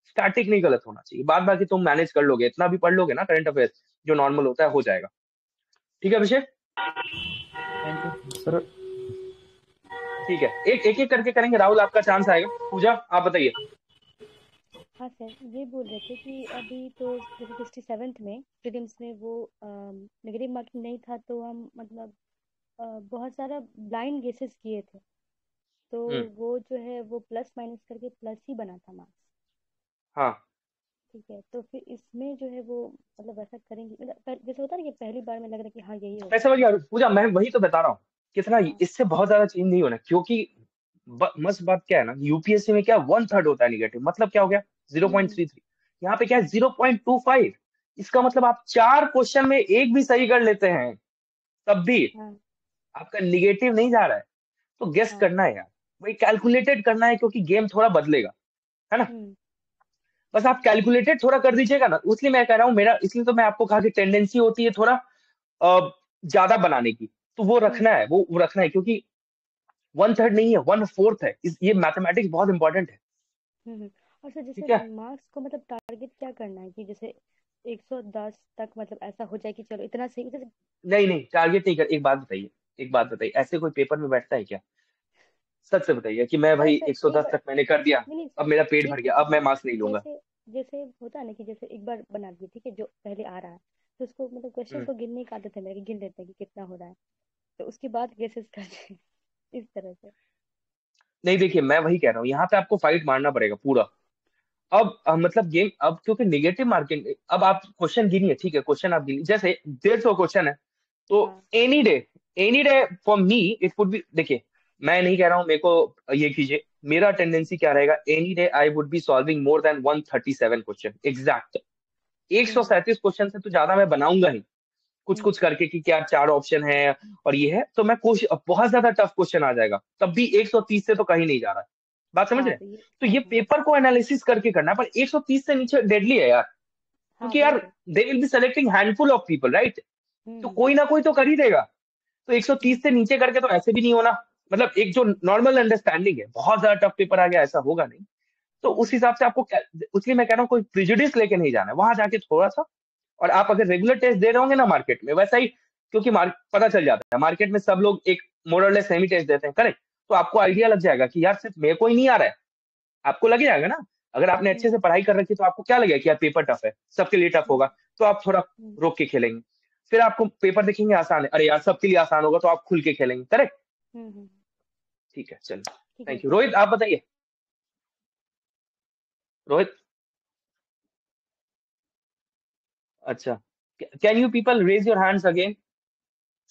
स्टैटिक नहीं गलत होना चाहिए। बाद बाकी तुम मैनेज कर लोगे, इतना भी पढ़ लोगे ना करंट अफेयर्स जो नॉर्मल होता है, हो जाएगा। ठीक है अभिषेक? थैंक यू सर ठीक है, एक एक करके करेंगे। राहुल आपका चांस आएगा। पूजा आप बताइए। हाँ सर, ये बोल रहे थे कि अभी तो जैसे 67th में प्रीलिम्स में वो नेगेटिव मार्किंग नहीं था, तो हम मतलब बहुत सारा ब्लाइंड गेसेस किए थे, तो वो जो है वो प्लस माइनस करके प्लस ही बना था मार्क्स। हाँ ठीक है, तो फिर इसमें जो है वो मतलब ऐसा करेंगे, मतलब जैसे होता है ना कि पहली बार में लग रहा है कि हाँ यही मैं होगा। समझ गया पूजा, मैं वही तो बता रहा हूँ। कितना हाँ इससे बहुत ज्यादा चेंज नहीं होना, क्योंकि मस्त बात क्या है ना, यूपीएससी में क्या 1/3 होता है निगेटिव, मतलब क्या हो गया 0.33। यहाँ पे क्या है 0.25। इसका मतलब आप 4 क्वेश्चन में एक भी सही कर लेते हैं, तब भी हाँ आपका निगेटिव नहीं जा रहा है। तो गेस हाँ। करना है यार, वही कैलकुलेटेड करना है, क्योंकि गेम थोड़ा बदलेगा, है ना। बस आप कैलकुलेटेड थोड़ा कर दीजिएगा ना, इसलिए मैं कह रहा हूँ मेरा, इसलिए तो मैं आपको कहा कि टेंडेंसी होती है थोड़ा ज्यादा बनाने की, तो वो रखना है, वो रखना है, क्योंकि 1/3 नहीं है, 1/4 है। ये मैथमेटिक्स बहुत इंपॉर्टेंट है। और सर जैसे ठीक है, मार्क्स को मतलब टारगेट क्या करना है कि जैसे 110 तक मतलब ऐसा हो जाए कि चलो इतना सही, जैसे नहीं नहीं टारगेट नहीं कर। एक बात बताइए, एक बात बताइए, ऐसे कोई पेपर में बैठता है क्या? सच से बताइए कि मैं अरे भाई सर एक 110 बार, तक मैंने कर दिया, नहीं नहीं अब सर, मेरा पेट ये भर गया, पूछ अब रहे मैं हैं मार्क्स नहीं लूंगा। जैसे जैसे होता है ना कि जैसे एक बार बना दिए, ठीक है, जो पहले आ रहा है तो उसको मतलब क्वेश्चंस हम्म। को गिनने की आदत है मेरे, कि गिन लेते हैं कि कितना हो रहा है, तो उसके बाद गेसेस करते हैं इस तरह से। नहीं देखिए, मैं वही कह रहा हूँ, यहाँ पे आपको फाइट मारना पड़ेगा पूरा। अब मतलब गेम, अब क्योंकि निगेटिव मार्किंग, अब आप क्वेश्चन गिनिए, ठीक है, क्वेश्चन आप गिनिए, जैसे 150 क्वेश्चन है, तो हाँ any day for me it would be, देखिए मैं नहीं कह रहा हूँ मेरे को ये कीजिए, मेरा टेंडेंसी क्या रहेगा, any day I would be solving more than 137 question exact. 137 question से तो ज्यादा मैं बनाऊंगा ही, कुछ हम्म कुछ करके, कि क्या 4 ऑप्शन है और ये है, तो मैं कोशिश, बहुत ज्यादा टफ क्वेश्चन आ जाएगा, तब भी 130 से तो कहीं नहीं जा रहा है। बात समझ रहे हाँ हैं? तो ये, तो हाँ ये हाँ पेपर को एनालिसिस करके करना है, पर 130 से नीचे डेडली है यार, हाँ क्योंकि वही यार तो। They will be selecting handful of people, right. तो हम्म कोई ना कोई तो कर ही देगा। तो हम्म 130 से नीचे करके तो ऐसे भी नहीं होना, मतलब एक जो नॉर्मल अंडरस्टैंडिंग है, बहुत ज्यादा टफ पेपर आ गया ऐसा होगा नहीं। तो उस हम्म हिसाब से आपको इसलिए मैं कह रहा हूँ कोई प्रिजुडिस लेके नहीं जाना है वहां जाके थोड़ा सा। और आप अगर रेगुलर टेस्ट दे रहे होंगे ना मार्केट में, वैसा ही, क्योंकि पता चल जाता है मार्केट में सब लोग एक मोरलेस सेमी टेस्ट देते हैं, करेक्ट। तो आपको आइडिया लग जाएगा कि यार सिर्फ मेरे को ही नहीं आ रहा है, आपको लग जाएगा ना। अगर आपने अच्छे हम्म से पढ़ाई कर रखी है, तो आपको क्या लगेगा कि यार पेपर टफ है, सबके लिए टफ हम्म होगा, तो आप थोड़ा हम्म रोक के खेलेंगे। फिर आपको पेपर देखेंगे आसान है, अरे यार सबके लिए आसान होगा, तो आप खुल के खेलेंगे, करेक्ट। हम्म। ठीक है, चलिए, ठीक है थैंक यू। सर। रोहित आप बताइए। रोहित, अच्छा, can you people raise your hands again.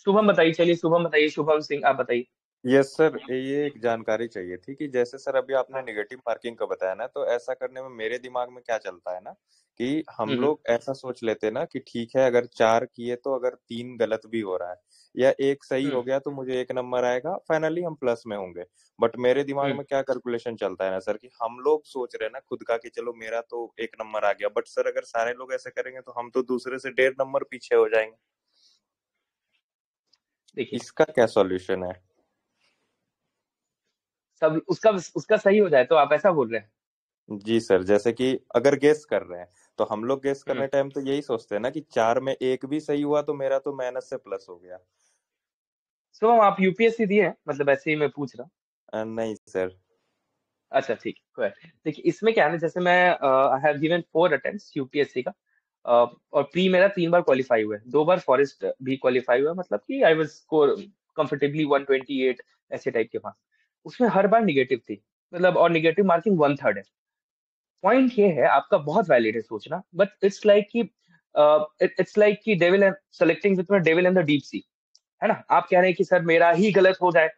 Shubham बताइए, चलिए शुभम बताइए, शुभम सिंह आप बताइए। यस सर, ये एक जानकारी चाहिए थी कि जैसे सर अभी आपने हाँ। नेगेटिव मार्किंग का बताया ना, तो ऐसा करने में मेरे दिमाग में क्या चलता है ना कि हम हम्म लोग ऐसा सोच लेते हैं ना कि ठीक है, अगर 4 किए तो अगर 3 गलत भी हो रहा है या एक सही हम्म हो गया तो मुझे 1 नंबर आएगा, फाइनली हम प्लस में होंगे। बट मेरे दिमाग हम्म में क्या कैलकुलेशन चलता है ना सर, कि हम लोग सोच रहे हैं ना खुद का कि चलो मेरा तो 1 नंबर आ गया, बट सर अगर सारे लोग ऐसे करेंगे तो हम तो दूसरे से 1.5 नंबर पीछे हो जाएंगे। देखिए, इसका क्या सॉल्यूशन है? सब उसका उसका सही हो जाए, तो आप ऐसा बोल रहे हैं। जी सर, जैसे कि अगर गेस कर रहे हैं तो हम लोग गेस हम्म करने टाइम तो यही सोचते हैं ना कि 4 में एक भी सही हुआ तो मेरा तो माइनस से प्लस हो गया। शुभम आप यूपीएससी दिए हैं, मतलब ऐसे ही मैं पूछ रहा हूँ। नहीं सर। अच्छा ठीक है, कोई बात नहीं। देखिए इसमें क्या है ना, जैसे मैं आई हैव गिवन 4 अटेम्प्ट्स यूपीएससी का, और प्री मेरा 3 बार क्वालिफाई हुआ है, 2 बार फॉरेस्ट भी क्वालिफाई हुआ है, मतलब कि आई वाज स्कोर कंफर्टेबली 128 ऐसे टाइप के पास। उसमें हर बार निगेटिव थी, मतलब, और निगेटिव मार्किंग 1/3 है। पॉइंट ये है, आपका बहुत वैलिड है सोचना, बट इट्स लाइक कि इट्स लाइक कि devil and selecting with devil in the deep sea, है ना। आप कह रहे हैं कि सर मेरा ही गलत हो जाए,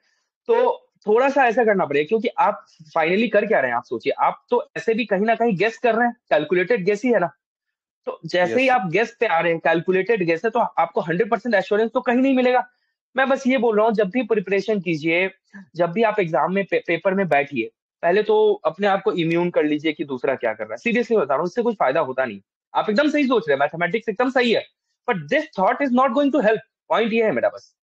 तो थोड़ा सा ऐसा करना पड़ेगा, क्योंकि आप फाइनली कर क्या रहे हैं, आप सोचिए, आप तो ऐसे भी कहीं ना कहीं गेस कर रहे हैं, कैलकुलेटेड गेस ही है ना। तो जैसे ही यस आप गेस पे आ रहे हैं, कैलकुलेटेड गेस है, तो आपको 100% एश्योरेंस तो कहीं नहीं मिलेगा। मैं बस ये बोल रहा हूँ, जब भी प्रिपरेशन कीजिए, जब भी आप एग्जाम में पेपर में बैठिए, पहले तो अपने आप को इम्यून कर लीजिए कि दूसरा क्या कर रहा है। सीरियसली बता रहा हूँ, इससे कुछ फायदा होता नहीं। आप एकदम सही सोच रहे हैं, मैथमेटिक्स एकदम सही है, but this thought is not going to help. Point ये है मेरा बस,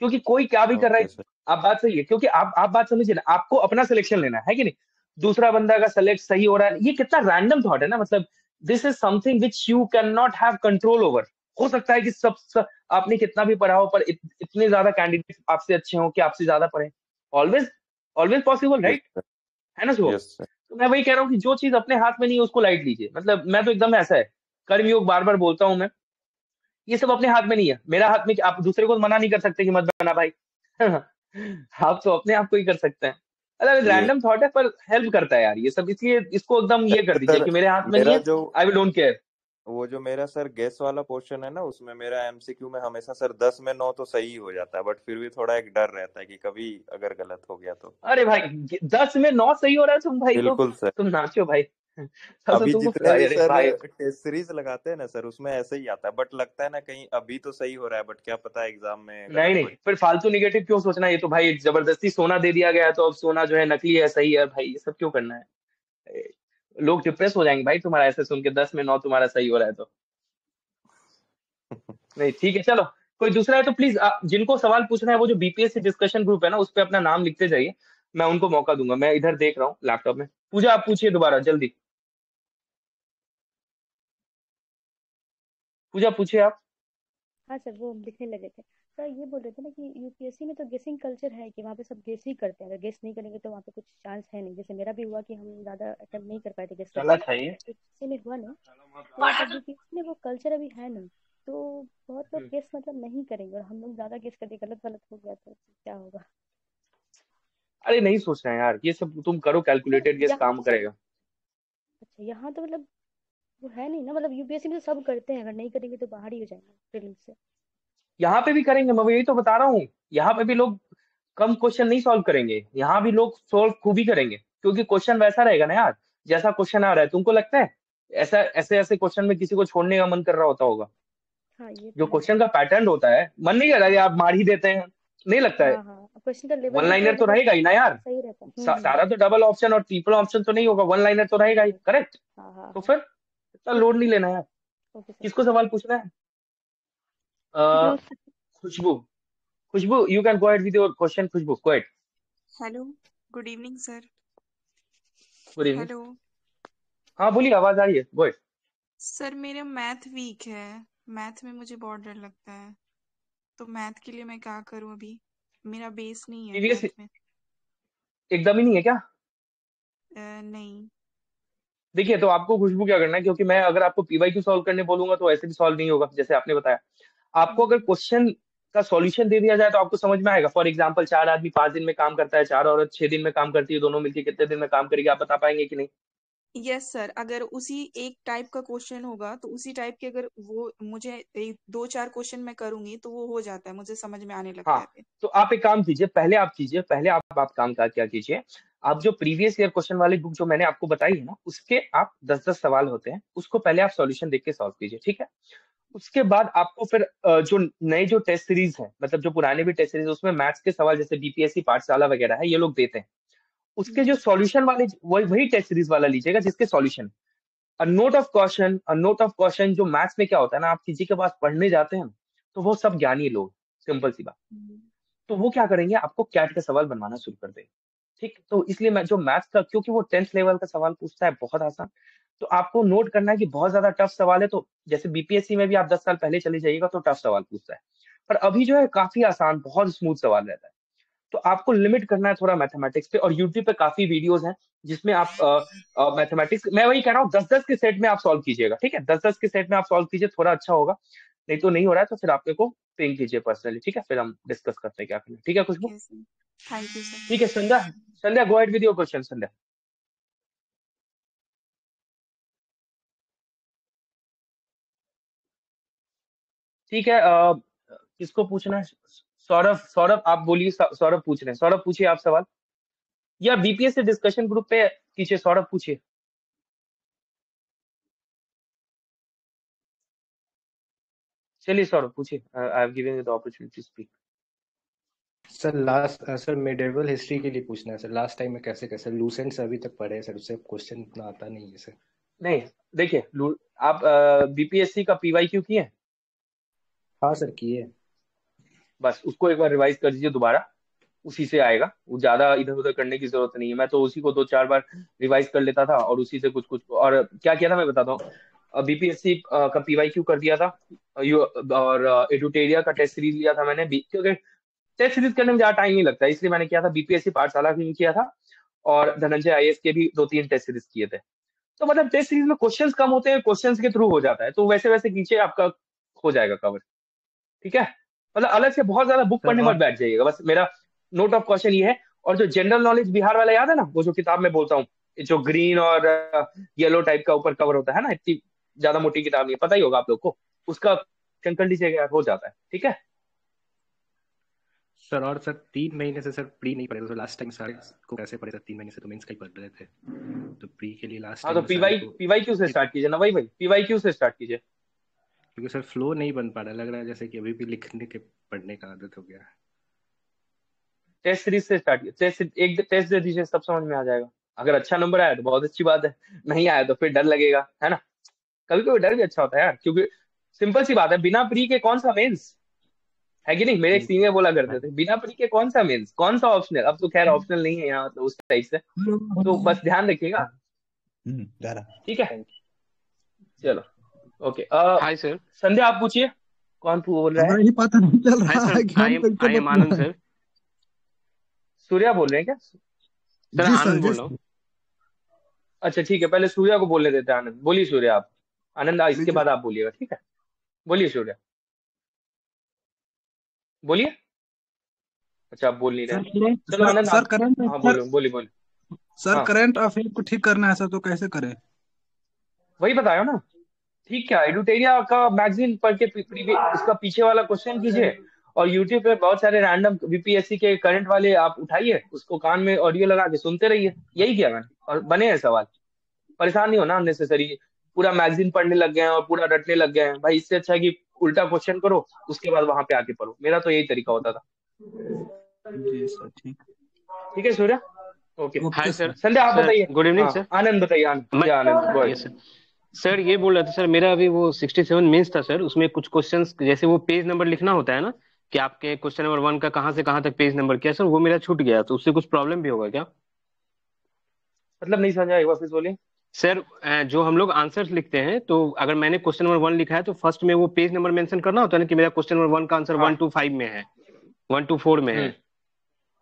क्योंकि कोई क्या भी कर रहा है। Okay sir. आप बात सही है, क्योंकि आप बात समझिए ना, आपको अपना सिलेक्शन लेना है कि नहीं। दूसरा बंदा का सेलेक्ट सही हो रहा है, ये कितना रैंडम थॉट है ना। मतलब this is something which you can not have control over. हो सकता है कि आपने कितना भी पढ़ा हो, पर इतने ज्यादा कैंडिडेट आपसे अच्छे हो कि आपसे ज्यादा पढ़े। Always always possible, yes right? Sir. है ना शुभम? Yes sir. तो मैं वही कह रहा हूँ कि जो चीज अपने हाथ में नहीं है उसको लाइट लीजिए। मतलब मैं तो एकदम ऐसा है, कर्मयोग बार बार बोलता हूँ मैं, ये सब अपने हाथ में नहीं है। मेरा हाथ में, आप दूसरे को मना नहीं कर सकते कि मत बना भाई। आप तो अपने आप को ही कर सकते हैं। अरे ये रैंडम थॉट है, पर हेल्प करता है यार ये सब, इसलिए इसको एकदम ये कर दीजिए सर, कि मेरे हाथ में नहीं मेरा है, जो आई विल डोंट केयर। वो जो मेरा सर गेस वाला पोर्शन है ना, उसमें मेरा एमसीक्यू में हमेशा सर 10 में 9 तो सही हो जाता है, बट फिर भी थोड़ा एक डर रहता है कि कभी अगर गलत हो गया तो। अरे भाई 10 में 9 सही हो रहा है तुम भाई, तो बिल्कुल सर। तुम नाचो भाई। तब तो अभी तुमको जितने भी अरे सर भाई, टेस्ट सीरीज लगाते हैं ना सर, उसमें ऐसे ही आता है, बट लगता है ना कहीं अभी तो सही हो रहा है, बट क्या पता एग्जाम में नहीं गलत नहीं, हो जाए। फिर फालतू निगेटिव क्यों सोचना। ये तो भाई जबरदस्ती सोना दे दिया गया है, तो अब सोना जो है नकली है सही है भाई, ये सब क्यों करना है। लोग डिप्रेस हो जाएंगे भाई तुम्हारा ऐसे सुन के, 10 में 9 तुम्हारा सही हो रहा है तो। नहीं ठीक है, चलो कोई दूसरा है तो प्लीज, जिनको सवाल पूछना है वो जो बीपीएससी डिस्कशन ग्रुप है ना, उस पे अपना नाम लिखते जाइए। मैं उनको मौका दूंगा, मैं इधर देख रहा हूँ लैपटॉप में। पूजा आप पूछिए दोबारा जल्दी। पूजा पूछिए आप। हाँ सर, वो हम लिखने लगे थे। सर ये बोल रहे थे ना कि यूपीएससी में तो गेसिंग कल्चर है, कि वहाँ पे सब गेस ही करते हैं, अगर गेस नहीं करेंगे तो वहाँ पे कुछ चांस है नहीं। जैसे मेरा भी हुआ कि हम ज्यादा अटेम्प्ट नहीं कर पाए थे गेस करने चला का, चाहिए। यूपीएससी में हुआ नहीं। तो बट यूपीएससी में वो कल्चर अभी है नहीं, तो बहुत लोग गेस मतलब नहीं करेंगे, और हम लोग ज्यादा गेस करके गलत गलत हो गया तो क्या होगा। अरे नहीं सोचना है यार, ये सब तुम करो, सर कैलकुलेटेड गेस यहाँ काम तो सर, करेगा। अच्छा यहाँ तो मतलब वो है नहीं ना, मतलब यूपीएससी में तो सब करते हैं, अगर नहीं करेंगे तो बाहर ही हो जाएंगे प्रीलिम्स से। यहाँ पे भी करेंगे, मैं यही तो बता रहा हूँ। यहाँ पे भी लोग कम क्वेश्चन नहीं सॉल्व करेंगे, यहाँ भी लोग सॉल्व खूब ही करेंगे, क्योंकि क्वेश्चन वैसा रहेगा ना यार, जैसा क्वेश्चन आ रहा है। तुमको लगता है ऐसा ऐसे ऐसे क्वेश्चन में किसी को छोड़ने का मन कर रहा होता होगा? हाँ ये जो तो है। क्वेश्चन का पैटर्न होता है, मन नहीं कर रहा है, आप मार ही देते हैं, नहीं लगता है? हाँ हाँ, क्वेश्चन का लेवल वन भी तो लाइनर तो मतलब रहेगा ही ना यार। सही रहता है। सारा तो डबल ऑप्शन और ट्रिपल ऑप्शन तो नहीं होगा, वन लाइनर तो रहेगा ही, करेक्ट? हाँ हाँ तो हाँ। फिर इतना लोड नहीं लेना है। Okay sir. किसको सवाल पूछना है? Hello uh, Khushboo. Khushboo, you can go ahead with your question. Khushboo go ahead. Hello, good evening sir. Good evening. Hello हाँ बोलिए, आवाज आ रही है, गो अहेड। सर, मेरा मैथ वीक है। मैथ में मुझे बहुत डर लगता है, तो मैथ के लिए मैं क्या करूं अभी? मेरा बेस नहीं है प्रीवियस मैथ में। एकदम ही नहीं है क्या? नहीं। देखिए, तो आपको खुशबू क्या करना है, क्योंकि मैं अगर आपको पीवाईक्यू सॉल्व करने बोलूंगा तो ऐसे भी सॉल्व नहीं होगा जैसे आपने बताया। आपको अगर हम्म, क्वेश्चन का सॉल्यूशन दे दिया जाए तो आपको समझ में आएगा। फॉर एग्जांपल, 4 आदमी 5 दिन में काम करता है, 4 औरत 6 दिन में काम करती है, दोनों मिलकर कितने दिन में काम करेगी, आप बता पाएंगे कि नहीं? यस सर, अगर उसी एक टाइप का क्वेश्चन होगा तो उसी टाइप के, अगर वो मुझे एक दो चार क्वेश्चन मैं करूंगी तो वो हो जाता है, मुझे समझ में आने लगता हाँ, है फिर। तो आप एक काम कीजिए, पहले आप कीजिए, पहले आप काम का क्या कीजिए। आप जो प्रीवियस ईयर क्वेश्चन वाली बुक जो मैंने आपको बताई है ना, उसके आप 10-10 सवाल होते हैं, उसको पहले आप सॉल्यूशन देख के सॉल्व कीजिए, ठीक है? उसके बाद आपको फिर जो नए जो टेस्ट सीरीज है, मतलब जो पुराने भी टेस्ट सीरीज, उसमें मैथ्स के सवाल जैसे बीपीएससी पाठशाला वगैरह है, ये लोग देते हैं। उसके जो हम्म, सॉल्यूशन वाले, वही टेस्ट सीरीज वाला लीजिएगा जिसके solution. A note of question जो मैथ्स में क्या होता है ना, आप किसी के पास पढ़ने जाते हैं तो वो सब ज्ञानी लोग, सिंपल सी बात। हम्म, तो वो क्या करेंगे, आपको कैट का सवाल बनवाना शुरू कर देंगे। ठीक, तो इसलिए मैं जो मैथ्स का, क्योंकि वो 10th लेवल का सवाल पूछता है, बहुत आसान। तो आपको नोट करना है कि बहुत ज्यादा टफ सवाल है, तो जैसे बीपीएससी में भी आप 10 साल पहले चले जाइएगा तो टफ सवाल पूछता है, पर अभी जो है काफी आसान, बहुत स्मूथ सवाल रहता है। तो आपको लिमिट करना है थोड़ा मैथमेटिक्स पे, और यूट्यूब पे काफी वीडियोस हैं जिसमें आप मैथमेटिक्स, मैं वही कह रहा हूँ, 10-10 के सेट में आप सॉल्व कीजिएगा, ठीक है? 10-10 के सेट में आप सॉल्व कीजिए, थोड़ा अच्छा होगा। नहीं तो नहीं हो रहा है तो फिर आप मेरे को पिंग कीजिए पर्सनली, ठीक है? फिर हम डिस्कस करते हैं क्या करना है। ठीक है Khushboo? Okay sir, thank you sir. ठीक है Sandhya. Sandhya go ahead with your question, Sandhya. ठीक है, किसको पूछना है? सौरभ, सौरभ आप बोलिए, सौरभ पूछ रहे हैं, सौरभ पूछिए आप सवाल, या बीपीएस से डिस्कशन ग्रुप पे कीजिए, सौरभ पूछिए। चलिए सौरभ पूछिए, I have given you the opportunity to speak. Sir medieval history के लिए पूछना है सर। लास्ट टाइम में कैसे कैसे लूसेंट से अभी तक पढ़े हैं सर, उससे क्वेश्चन इतना आता नहीं है सर। नहीं, देखिए आप बीपीएससी का पीवाईक्यू किए हैं? हाँ सर किए। बस उसको एक बार रिवाइज कर दीजिए दोबारा, उसी से आएगा। वो ज्यादा इधर उधर करने की जरूरत नहीं है। मैं तो उसी को 2-4 बार रिवाइज कर लेता था और उसी से कुछ कुछ और क्या किया था मैं बताता हूँ। बीपीएससी का पीवाईक्यू कर दिया था। और एडुटेरिया का टेस्ट सीरीज लिया था मैंने क्योंकि टेस्ट सीरीज करने में ज्यादा टाइम नहीं लगता, इसलिए मैंने किया था। बीपीएससी पाठशाला भी किया था और धनंजय आईएएस के भी 2-3 टेस्ट सीरीज किए थे। तो मतलब टेस्ट सीरीज में क्वेश्चंस कम होते हैं, क्वेश्चंस के थ्रू हो जाता है, तो वैसे वैसे नीचे आपका हो जाएगा कवर। ठीक है, मतलब अलग से बहुत ज्यादा बुक सर पढ़ने मत और बैठ जाइएगा। बस मेरा नोट ऑफ क्वेश्चन ये है। और जो जनरल नॉलेज बिहार वाला याद है ना, वो जो किताब में बोलता हूँ, जो ग्रीन और येलो टाइप का ऊपर कवर होता है ना, इतनी ज्यादा मोटी किताब नहीं है, पता ही होगा आप लोग को, उसका कर लीजिएगा, हो जाता है। ठीक है सर, और सर 3 महीने से सर प्री नहीं पढ़े, तो लास्ट टाइम सारे को कैसे पढ़े सर? 3 महीने से तो मेंस का ही पढ़ रहे थे, तो प्री के लिए लास्ट हाँ, तो टाइम सारे को पीवाईक्यू से स्टार्ट कीजिए ना भाई पीवाईक्यू से स्टार्ट कीजिए। क्योंकि सर फ्लो नहीं बन पा रहा, लग रहा है जैसे कि अभी भी लिखने के पढ़ने का आदत हो गया है। टेस्ट सीरीज से स्टार्ट कीजिए, एक टेस्ट दे दीजिए, सब समझ में आ जाएगा। अगर अच्छा नंबर आया तो बहुत अच्छी बात है, नहीं आया तो फिर डर लगेगा, है ना। कभी कभी डर भी अच्छा होता है यार, क्योंकि सिंपल सी बात है, बिना प्री के कौन सा मेंस है कि नहीं। मेरे एक सीनियर बोला करते थे, बिना प्री के कौन सा मेंस, कौन सा ऑप्शनल। अब तो खैर ऑप्शनल नहीं है यहाँ, मतलब उस टाइप से, तो बस ध्यान रखिएगा। ठीक है, चलो ओके। Hi sir. संध्या आप पूछिए, कौन बोल रहा है? हमें ही पता नहीं चल हाय रहा है सर, कि हम आई कैसे एम बदलना आनंद है। सर। सूर्या बोल रहे हैं क्या? सर जी सर, आनंद जी बोल रहा हूँ। सर। अच्छा ठीक है, पहले सूर्या को बोलने देते हैं। आनंद बोलिए, सूर्या आप। आनंद इसके लीजिए बाद आप बोलिएगा, ठीक है। बोलिए सूर्या, बोलिए। अच्छा आप बोल नहीं रहे सर। हैं। चलो आनंद सर आप, करंट हाँ सर बोलिए बोलिए। सर हाँ करंट अफेयर को ठीक करना है सर, तो कैसे करें? वही बताया ना। ठीक, क्या एडुटेरिया का मैगजीन पढ़ के उसका पीछे वाला क्वेश्चन कीजिए, और यूट्यूब पे बहुत सारे रैंडम बीपीएससी के करंट वाले आप उठाइए, उसको कान में ऑडियो लगा के सुनते रहिए। यही किया मैंने, और बने हैं सवाल। परेशान नहीं होना अननेसेसरी, पूरा मैगजीन पढ़ने लग गए हैं और पूरा रटने लग गए हैं। भाई इससे अच्छा है कि उल्टा क्वेश्चन करो, उसके बाद वहां पे आके पढ़ो। मेरा तो यही तरीका होता था। जी सर, ठीक। ठीक है Surya, okay. Hi okay sir. Sir. Sandhya आप सर बताइए। गुड इवनिंग हाँ सर। आनंद बताइए, मैं या Anand go yes sir. Sir ये बोल रहा था सर, मेरा अभी वो 67 मेंस था सर, उसमें कुछ क्वेश्चंस जैसे वो पेज नंबर लिखना होता है ना, कि आपके क्वेश्चन नंबर 1 का कहाँ से कहाँ तक पेज नंबर क्या, सर वो मेरा छूट गया, तो उससे कुछ प्रॉब्लम भी होगा क्या? मतलब नहीं समझा, एक बार फिर बोलिए। सर जो हम लोग आंसर्स लिखते हैं, तो अगर मैंने क्वेश्चन नंबर 1 लिखा है तो फर्स्ट में वो पेज नंबर मेंशन करना होता है ना, कि मेरा क्वेश्चन नंबर 1 का आंसर हाँ 1 to 5 में है, 1 to 4 में है।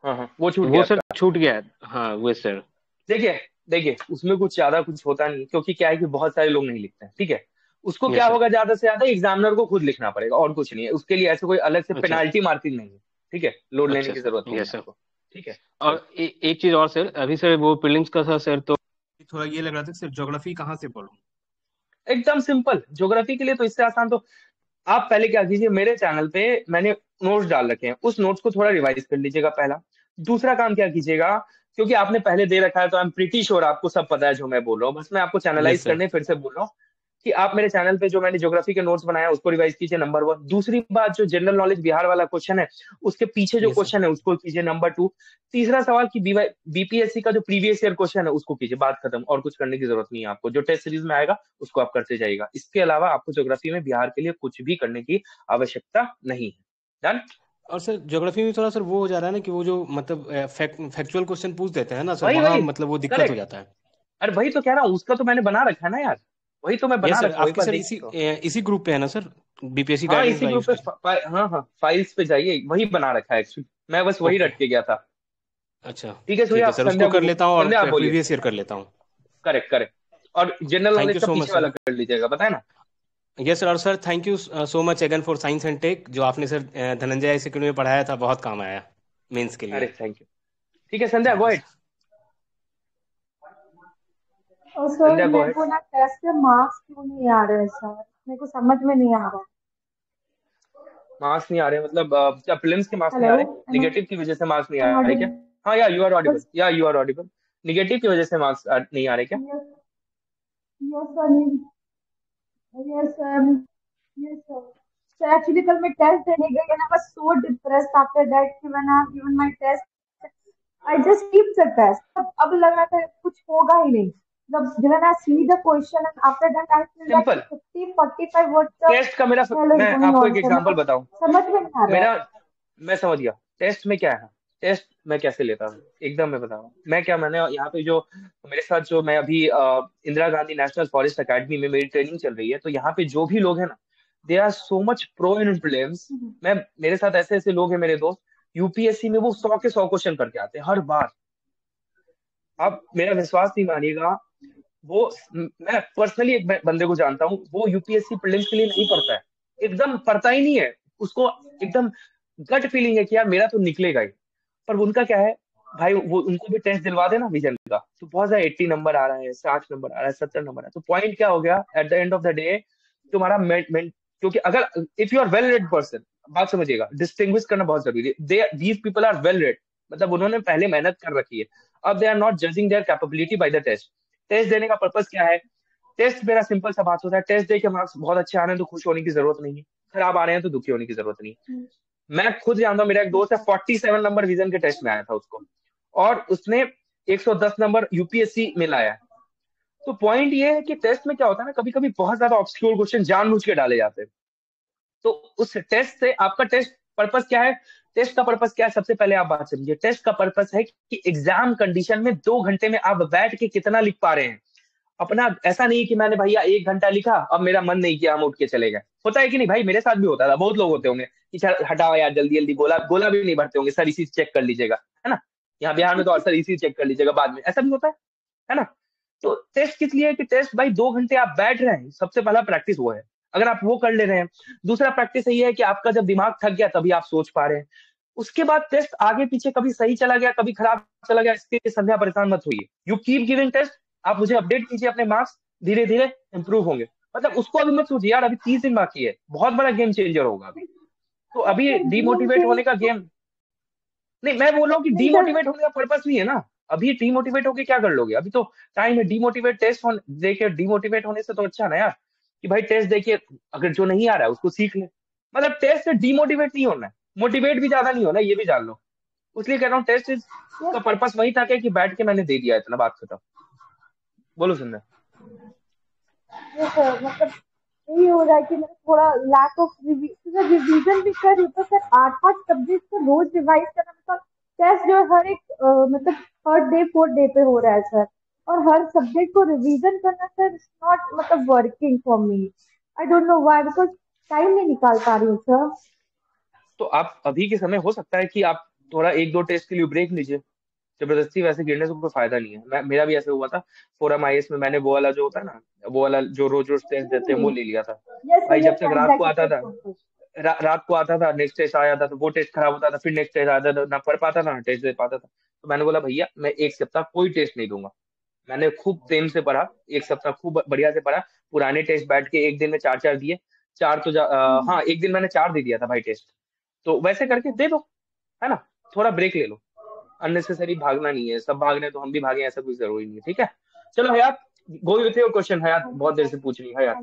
हाँ हाँ, वो छूट वो गया सर आपका। छूट गया है। हाँ वो सर। देखिए देखिए, उसमें कुछ ज्यादा कुछ होता नहीं, क्योंकि क्या है कि बहुत सारे लोग नहीं लिखते हैं। ठीक है, उसको क्या यस सर। होगा, ज्यादा से ज्यादा एग्जामिनर को खुद लिखना पड़ेगा, और कुछ नहीं है उसके लिए। ऐसे कोई अलग से अच्छा पेनाल्टी मार्किंग नहीं है। ठीक है, लोड लेने अच्छा की सर। जरूरत नहीं है यस सर। आपको। ठीक है, और चलो। एक चीज और सर, अभी सर वो प्रीलिम्स का था सर, तो थोड़ा ये लग रहा था सर, ज्योग्राफी कहाँ से पढूं? एकदम सिंपल, ज्योग्राफी के लिए तो इससे आसान तो आप पहले क्या कीजिए, मेरे चैनल पे मैंने नोट्स डाल रखे हैं, उस नोट्स को थोड़ा रिवाइज कर लीजिएगा पहला। दूसरा काम क्या कीजिएगा, क्योंकि आपने पहले दे रखा है तो आई एम प्रीटी श्योर आपको सब पता है जो मैं बोल रहा हूँ। बस मैं आपको चैनलाइज यस सर। करने फिर से बोल रहा हूँ कि आप मेरे चैनल पे जो मैंने ज्योग्राफी के नोट्स बनाया उसको रिवाइज कीजिए, नंबर 1। दूसरी बात, जो जनरल नॉलेज बिहार वाला क्वेश्चन है, उसके पीछे जो यस सर। क्वेश्चन है उसको कीजिए, नंबर 2। तीसरा सवाल की बीपीएससी का जो प्रीवियस ईयर क्वेश्चन है उसको कीजिए, बात खत्म। और कुछ करने की जरूरत नहीं है आपको, जो टेस्ट सीरीज में आएगा उसको आप करते जाइएगा। इसके अलावा आपको ज्योग्राफी में बिहार के लिए कुछ भी करने की आवश्यकता नहीं है। डन। और सर ज्योग्राफी में थोड़ा सर वो हो जा रहा है ना, कि वो जो मतलब फैक्चुअल क्वेश्चन पूछ देते हैं ना सर, वही वहां वही मतलब वो दिक्कत हो करेक्ट। जाता है। अरे वही तो कह रहा हूँ, उसका तो मैंने बना रखा है ना यार, वही तो मैं बना यस सर, रखा हूँ, एक आपके बार सर देखिए तो। इसी ग्रुप पे है ना सर, बीपीएससी हाँ गाइडेंस इसी बाय ग्रुप पे यूनिवर्सिटी। हाँ हाँ, फाइल्स पे जाइए, वही बना रखा है एक्चुअली। मैं बस वही ओके। रट के गया था। अच्छा ठीक है ठीक सूर्या, है आप सर, उसको संध्या कर को, लेता हूँ और संध्या आप बोलिए। प्रीवियस ईयर कर लेता हूँ। करेक्ट करेक्ट, और जनरल थैंक नॉलेज यू का सो मच पीछे वाला सर। कर लीजिएगा, बताए ना। यस सर, और sir thank you so much again for science and tech, जो आपने सर धनंजय ICQ में पढ़ाया था, बहुत काम आया मेंस के लिए। अरे थैंक यू। ठीक है Sandhya, thank go you ahead. Sir. और सर संध्या गो मेरे अहेड। को ना टेस्ट के मार्क्स क्यों नहीं आ रहे हैं सर? मेरे को समझ में नहीं आ रहा। मार्क्स नहीं आ रहे मतलब क्या प्रीलिम्स के मार्क्स नहीं हेलो, आ रहे? निगेटिव की वजह से मार्क्स नहीं आ रहे क्या? ऑडिबल? हाँ, या यू आर ऑडिबल, या यू आर ऑडिबल। निगेटिव की वजह से मार्क्स नहीं आ रहे क्या? Yes yes sir, yes sir, yes sir. So actually कल मैं टेस्ट देने गई and I was so depressed after that कि when I have given my test, I just skipped the test. अब लग रहा था कुछ होगा ही नहीं. When I see the question and after that I feel that simple 50-45 what's the test का मेरा hell is मैं going आपको on? एक एग्जांपल बताऊं, समझ में नहीं आ रहा है. मेरा मैं समझ गया टेस्ट में क्या है, टेस्ट मैं कैसे लेता हूँ एकदम मैं बताऊँ मैंने यहाँ पे जो मेरे साथ जो मैं अभी Indira Gandhi national forest academy में मेरी ट्रेनिंग चल रही है, तो यहाँ पे जो भी लोग हैं ना, they are so much pro in prelims. मेरे साथ ऐसे ऐसे लोग हैं मेरे दोस्त, यूपीएससी में वो 100 के 100 क्वेश्चन करके आते हैं हर बार. आप मेरा विश्वास नहीं मानिएगा, वो मैं पर्सनली एक बंदे को जानता हूँ, वो यूपीएससी प्रीलिम्स के लिए नहीं पढ़ता है, एकदम पढ़ता ही नहीं है. उसको एकदम गट फीलिंग है कि यार मेरा तो निकलेगा ही. पर उनका क्या है भाई, वो उनको भी टेस्ट दिलवा देना विजन का, तो बहुत ज्यादा 80 नंबर आ रहा है, 60 नंबर आ रहा है, 70 नंबर आ रहा है. तो पॉइंट क्या हो गया at the end of the day, तुम्हारा क्योंकि अगर if you are well read person, बात समझिएगा, डिस्टिंग्विश करना बहुत जरूरी है. These people are well read, मतलब उन्होंने पहले मेहनत कर रखी है. अब they are not judging their capability by the test. Test देने का पर्पस क्या है? टेस्ट मेरा सिंपल सा बात होता है, टेस्ट दे के मार्क्स बहुत अच्छे आ रहे हैं तो खुश होने की जरूरत नहीं है, खराब आ रहे हैं तो दुखी होने की जरूरत नहीं है. मैं खुद जानता हूँ, मेरा एक दोस्त है 47 नंबर विजन के टेस्ट में आया था उसको, और उसने 110 नंबर यूपीएससी में लाया है. तो पॉइंट ये है कि टेस्ट में क्या होता है ना, कभी कभी बहुत ज्यादा ऑब्स्क्योर क्वेश्चन जानबूझ के डाले जाते हैं. तो उस टेस्ट से आपका टेस्ट पर्पस क्या है? टेस्ट का पर्पस क्या है? सबसे पहले आप बात समझिए, टेस्ट का पर्पस है कि एग्जाम कंडीशन में 2 घंटे में आप बैठ के कितना लिख पा रहे हैं. अपना ऐसा नहीं कि मैंने भैया 1 घंटा लिखा, अब मेरा मन नहीं किया, हम उठ के चले गए. होता है कि नहीं भाई? मेरे साथ भी होता था, बहुत लोग होते होंगे कि चल हटाओ यार, जल्दी जल्दी गोला गोला भी नहीं भरते होंगे, सर इसी चेक कर लीजिएगा, है ना. यहाँ बिहार में तो और सर इसी चेक कर लीजिएगा बाद में, ऐसा भी होता है ना. तो टेस्ट किस लिए है कि टेस्ट भाई 2 घंटे आप बैठ रहे हैं, सबसे पहला प्रैक्टिस वो है. अगर आप वो कर ले रहे हैं, दूसरा प्रैक्टिस यही है कि आपका जब दिमाग थक गया तभी आप सोच पा रहे हैं. उसके बाद टेस्ट आगे पीछे कभी सही चला गया, कभी खराब चला गया, इसके लिए संध्या परेशान मत होइए. यू कीप गिविंग टेस्ट, आप मुझे अपडेट कीजिए, अपने मार्क्स धीरे धीरे इंप्रूव होंगे. मतलब उसको अभी मत सोचिए यार अभी 30 दिन बाकी है, बहुत बड़ा गेम चेंजर होगा अभी. तो अभी डीमोटिवेट होने का गेम नहीं, मैं बोल रहा हूँ कि डीमोटिवेट होने का पर्पस नहीं है ना. अभी डीमोटिवेट होके क्या कर लोगे? अभी तो टाइम है. डीमोटिवेट टेस्ट देके डीमोटिवेट होने से तो अच्छा ना यार कि भाई टेस्ट देखिए, अगर जो नहीं आ रहा है उसको सीख ले. मतलब टेस्ट से डीमोटिवेट नहीं होना है, मोटिवेट भी ज्यादा नहीं होना, ये भी जान लो. इसलिए कह रहा हूँ टेस्ट का पर्पस वही था कि बैठ के मैंने दे दिया, इतना, बात खत्म. बोलो सुंदर. ये सर मतलब यही हो रहा है कि मैं थोड़ा लैक ऑफ रिवीजन भी कर रही, तो सर 8 सब्जेक्ट को रोज रिवाइज करना, मतलब टेस्ट जो है हर एक मतलब थर्ड डे फोर्थ डे पे हो रहा है सर, और हर सब्जेक्ट को रिवीजन करना सर इट्स नॉट मतलब working for me. I don't know why, because time नहीं निकाल पा रही हूँ सर. तो आप अभी के समय हो सकता है कि आप थोड़ा 1-2 टेस्ट के लिए ब्रेक लीजिए. जबरदस्ती वैसे गिरने से कोई फायदा नहीं है. मेरा भी ऐसे हुआ था फोरम आईएएस में, मैंने वो वाला जो होता है ना, वो वाला जो रोज रोज टेस्ट देते हैं वो ले लिया था भाई. जब तक रात को आता था, रात को आता था, नेक्स्ट टेस्ट आ जाता था, वो टेस्ट खराब होता था, फिर नेक्स्ट टेस्ट आता था, ना पढ़ पाता था ना टेस्ट दे पाता था. तो मैंने बोला भैया मैं 1 सप्ताह कोई टेस्ट नहीं दूंगा. मैंने खूब प्रेम से पढ़ा, 1 सप्ताह खूब बढ़िया से पढ़ा. पुराने टेस्ट बैठ के एक दिन में 4-4 दिए. 4 तो हाँ, एक दिन मैंने 4 दे दिया था भाई टेस्ट. तो वैसे करके दे दो, है ना. थोड़ा ब्रेक ले लो, अननेसेसरी भागना नहीं है. सब भाग रहे तो हम भी भागे, ऐसा कुछ जरूरी नहीं है. ठीक है, चलो हयात, गो विथ योर क्वेश्चन. हयात बहुत देर से पूछ रही है. हयात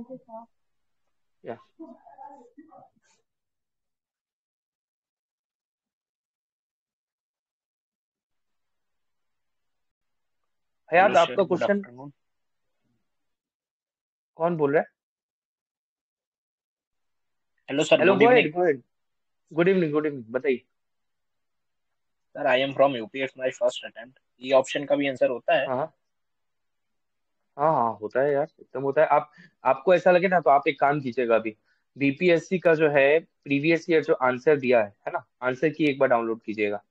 या हयात आपका क्वेश्चन. कौन बोल रहा है? Hello sir, hello, good go evening. Ahead, go ahead. Good evening, good evening, बताइए. Sir I am from UP, it's my first attempt. ये ऑप्शन का भी आंसर होता है? हाँ हाँ हाँ, होता है यार, एकदम होता है. आपको ऐसा लगे ना तो आप एक काम कीजिएगा, अभी बीपीएससी का जो है प्रीवियस ईयर जो आंसर दिया है ना, आंसर की एक बार डाउनलोड कीजिएगा.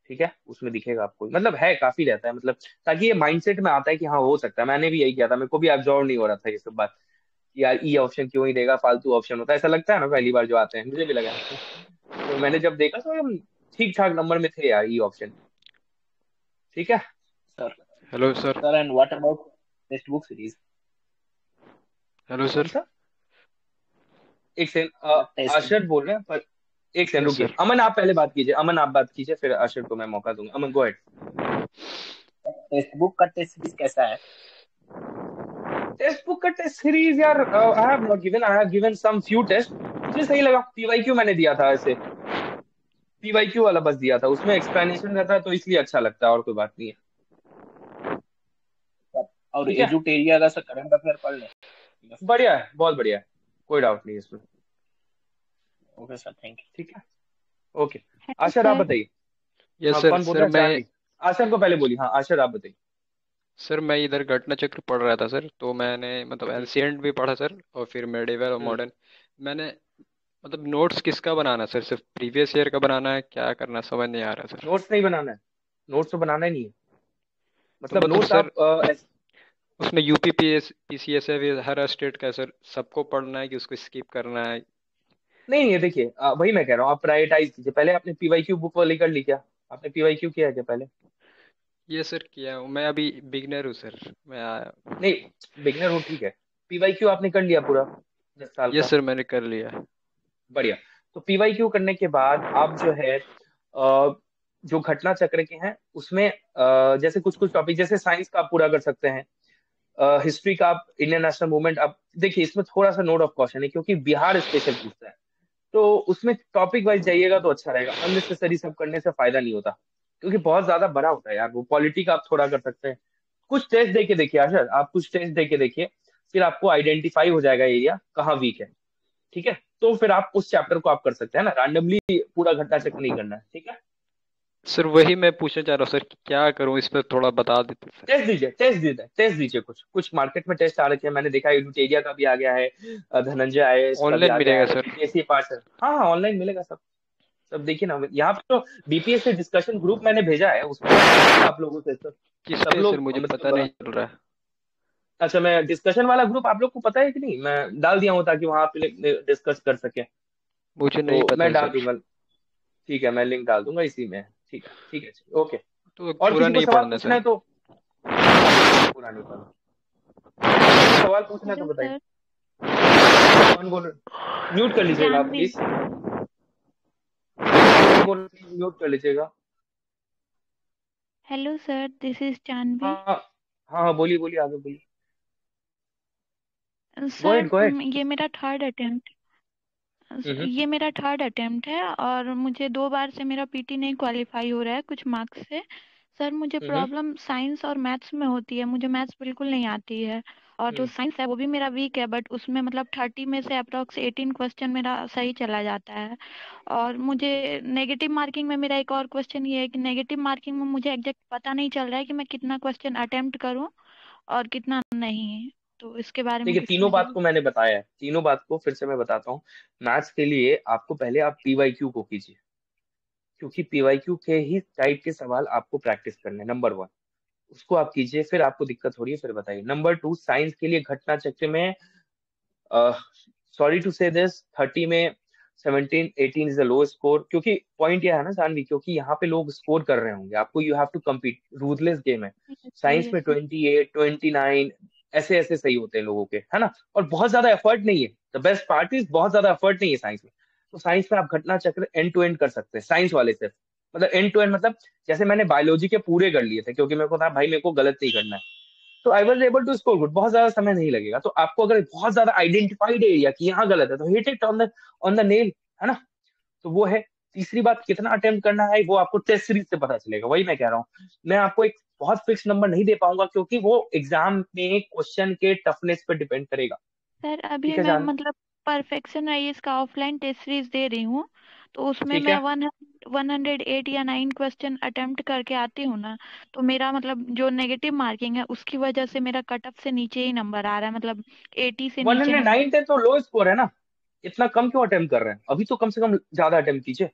ठीक है, उसमें दिखेगा आपको, मतलब है काफी रहता है, मतलब ताकि ये माइंडसेट में आता है कि हाँ हो सकता है. मैंने भी यही किया था, मेरे को भी एब्जॉर्व नहीं हो रहा था ये सब बात कि यार ई ऑप्शन क्यों ही देगा, फालतू ऑप्शन होता है, ऐसा लगता है ना पहली बार जो आते हैं, मुझे भी लगा. तो मैंने जब देखा तो हम ठीक ठाक नंबर में थे यार, ई ऑप्शन. ठीक है sir. Hello sir. Sir and what about text book series? Hello कौन सर. सा? एक सेकंड, टेस्ट अरशद बोल रहे हैं, पर एक सेकंड यस रुकिए. सर. अमन आप पहले बात कीजिए, अमन आप बात कीजिए, फिर अरशद को मैं मौका दूंगा. Aman go ahead. Text book का टेस्ट सीरीज कैसा है? टेक्स्ट बुक का टेस्ट सीरीज यार, I have given some few test. मुझे सही लगा, पीवाईक्यू मैंने दिया था ऐसे, पीवाईक्यू वाला बस दिया था, उसमें एक्सप्लेनेशन रहता है तो इसलिए अच्छा लगता है, और कोई बात नहीं है। और ठीक है, एजुटेरिया का सर करंट अफेयर पढ़ लें? बढ़िया है, बहुत बढ़िया है, कोई डाउट नहीं है इसमें। Okay sir, thank you. ठीक है, ओके। हेलो आशर आप सर। बताइए। यस हाँ, सर। कौन बोल सर रहा है? मैं चांदी। आशर को पहले बोली। हाँ आशर आप बताइए। सर मैं इधर घटना चक्र पढ़ रहा था सर, तो मैंने मतलब एंशिएंट भी पढ़ा सर, और फिर मेडिवल और मॉडर्न। मैंने मतलब नोट्स किसका बनाना सर? सिर्फ प्रीवियस ईयर का बनाना है, क्या करना समझ नहीं आ रहा सर। नोट्स नहीं बनाना है, नोट्स तो बनाना ही नहीं है, तो मतलब मतलब नोट्स सर आप उसमें यूपी पीसीएस है, फिर हर स्टेट का है सर, सबको पढ़ना है कि उसको स्किप करना है? नहीं नहीं है, देखिए वही मैं कह रहा हूँ, आप प्रायोरिटाइज कीजिए। पहले आपने पीवाईक्यू बुक वाली कर ली क्या? आपने पीवाईक्यू किया है क्या पहले? ये सर किया हूँ, मैं अभी बिगनर हूँ सर, मैं आया। नहीं, बिगनर हो ठीक है, पीवाईक्यू आपने कर लिया पूरा 10 साल ये का? सर मैंने कर लिया है। बढ़िया। तो पीवाईक्यू करने के बाद आप जो है जो घटना चक्र के हैं उसमें जैसे कुछ कुछ टॉपिक, जैसे साइंस का आप पूरा कर सकते हैं, हिस्ट्री का आप, इंडियन नेशनल मूवमेंट आप देखिए, इसमें थोड़ा सा नोट ऑफ कॉशन है क्योंकि बिहार स्पेशल पूछता है, तो उसमें टॉपिक वाइज जाइएगा तो अच्छा रहेगा, अननेसेसरी सब करने से फायदा नहीं होता, क्योंकि बहुत ज्यादा बड़ा होता है यार वो। पॉलिटिक आप थोड़ा कर सकते हैं, कुछ टेस्ट दे के देखिए आशर, आप कुछ टेस्ट दे के देखिए, फिर आपको आइडेंटिफाई हो जाएगा एरिया कहाँ वीक है। ठीक है, तो फिर आप उस चैप्टर को आप कर सकते हैं ना, रैंडमली पूरा घटना चक्र नहीं करना है। ठीक है, सर वही मैं पूछना चाह रहा हूँ सर कि क्या करूँ, इस पर थोड़ा बता देते सर। टेस्ट दीजिए कुछ मार्केट में टेस्ट आ रखे हैं, मैंने देखा एडुटेरिया का भी आ गया है, धनंजय आईएएस का भी ऑनलाइन आ गया मिलेगा है, सर? BPSC part. हाँ हाँ, ऑनलाइन मिलेगा सब, सब देखिए ना, यहाँ पे तो बीपीएससी डिस्कशन ग्रुप मैंने भेजा है, उसमें आप लोगों से किस सब पे सर? लोग मुझे पता नहीं मतलब चल रहा है। अच्छा, मैं डिस्कशन वाला ग्रुप आप लोग को पता है कि नहीं? मैं डाल दिया हूँ ताकि वहां पे डिस्कस कर सके, मुझे नहीं तो पता मैं है डाल सर। दूंगा। ठीक है, मैं लिंक डाल दूंगा इसी में। ठीक है, ओके। तो और पूरा किसी को नहीं सवाल पढ़ना पूछना सर? है तो नहीं, पूरा नहीं पढ़ना। किसी को सवाल पूछना है तो हेलो बताइए। सर। कौन बोल रहे? म्यूट कर लीजिएगा आप जानवी। प्लीज, कौन बोल रहे? म्यूट कर लीजिएगा। Hello sir, this is Janvi. हाँ हाँ हाँ, बोलिए बोलिए, आगे बोलिए। Sir go ahead. ये मेरा थर्ड अटेम्प्ट हम्म। ये मेरा थर्ड अटेम्प्ट है और मुझे 2 बार से मेरा पीटी नहीं क्वालिफाई हो रहा है कुछ मार्क्स से। सर मुझे हम्म। प्रॉब्लम साइंस और मैथ्स में होती है, मुझे मैथ्स बिल्कुल नहीं आती है। और जो हम्म। साइंस है वो भी मेरा वीक है, बट उसमें मतलब 30 में से अप्रोक्स 18 क्वेश्चन मेरा सही चला जाता है। और मुझे नेगेटिव मार्किंग में मेरा एक और क्वेश्चन ये है कि नेगेटिव मार्किंग में मुझे एग्जैक्ट पता नहीं चल रहा है कि मैं कितना क्वेश्चन अटेम्प्ट करूं और कितना नहीं। तो इसके बारे में देखिए, कुछ तीनों मुझे। बात को मैंने बताया है, तीनों बात को फिर से मैं बताता हूँ। मैथ्स के लिए आपको पहले आप पीवाईक्यू को कीजिए, क्योंकि पीवाईक्यू के ही टाइप के सवाल आपको प्रैक्टिस करने, नंबर 1 उसको आप कीजिए, फिर आपको दिक्कत हो रही है फिर बताइए। नंबर 2, साइंस के लिए घटना चक्र में सॉरी टू से दिस 30 में 17 18 इज द लो स्कोर, क्योंकि पॉइंट यह है ना जानवी, क्योंकि यहाँ पे लोग स्कोर कर रहे होंगे, आपको you have to compete, ruthless game है। साइंस में यस। 28 29 ऐसे ऐसे सही होते हैं लोगों के, है ना, और बहुत ज्यादा एफर्ट नहीं है। द बेस्ट पार्ट इज बहुत ज्यादा एफर्ट नहीं है साइंस में। तो साइंस में आप घटना चक्र एंड टू एंड कर सकते हैं, साइंस वाले से, मतलब एंड टू एंड, मतलब जैसे मैंने बायोलॉजी के पूरे कर लिए थे, क्योंकि मेरे को था भाई मेरे को गलत नहीं करना है, तो I was able to score good, बहुत ज्यादा समय नहीं लगेगा। तो आपको अगर बहुत ज्यादा आइडेंटिफाइड एरिया कि यहाँ गलत है तो hit it on the nail, है ना। तो वो है। तीसरी बात, कितना अटेम्प्ट करना है वो आपको टेस्ट सीरीज से पता चलेगा, वही मैं कह रहा हूँ। मैं आपको एक बहुत फिक्स नंबर नहीं दे पाऊंगा, क्योंकि वो एग्जाम में क्वेश्चन के टफनेस पर डिपेंड करेगा। सर अभी ठीक है मैं जान। मतलब परफेक्शन आईएएस का ऑफलाइन टेस्ट सीरीज दे रही हूँ, तो उसमें ठीक मैं है, 108 या 9 क्वेश्चन अटेम्प्ट करके आती हूँ ना। तो मेरा मतलब जो नेगेटिव मार्किंग है उसकी वजह से मेरा कट ऑफ से नीचे ही नंबर आ रहा है, मतलब 80 से नीचे नंबर। 109 तो लो स्कोर है ना, इतना कम क्यों अटेम्प्ट कर रहे हैं? अभी तो कम से कम ज्यादा अटेम्प्ट कीजिए,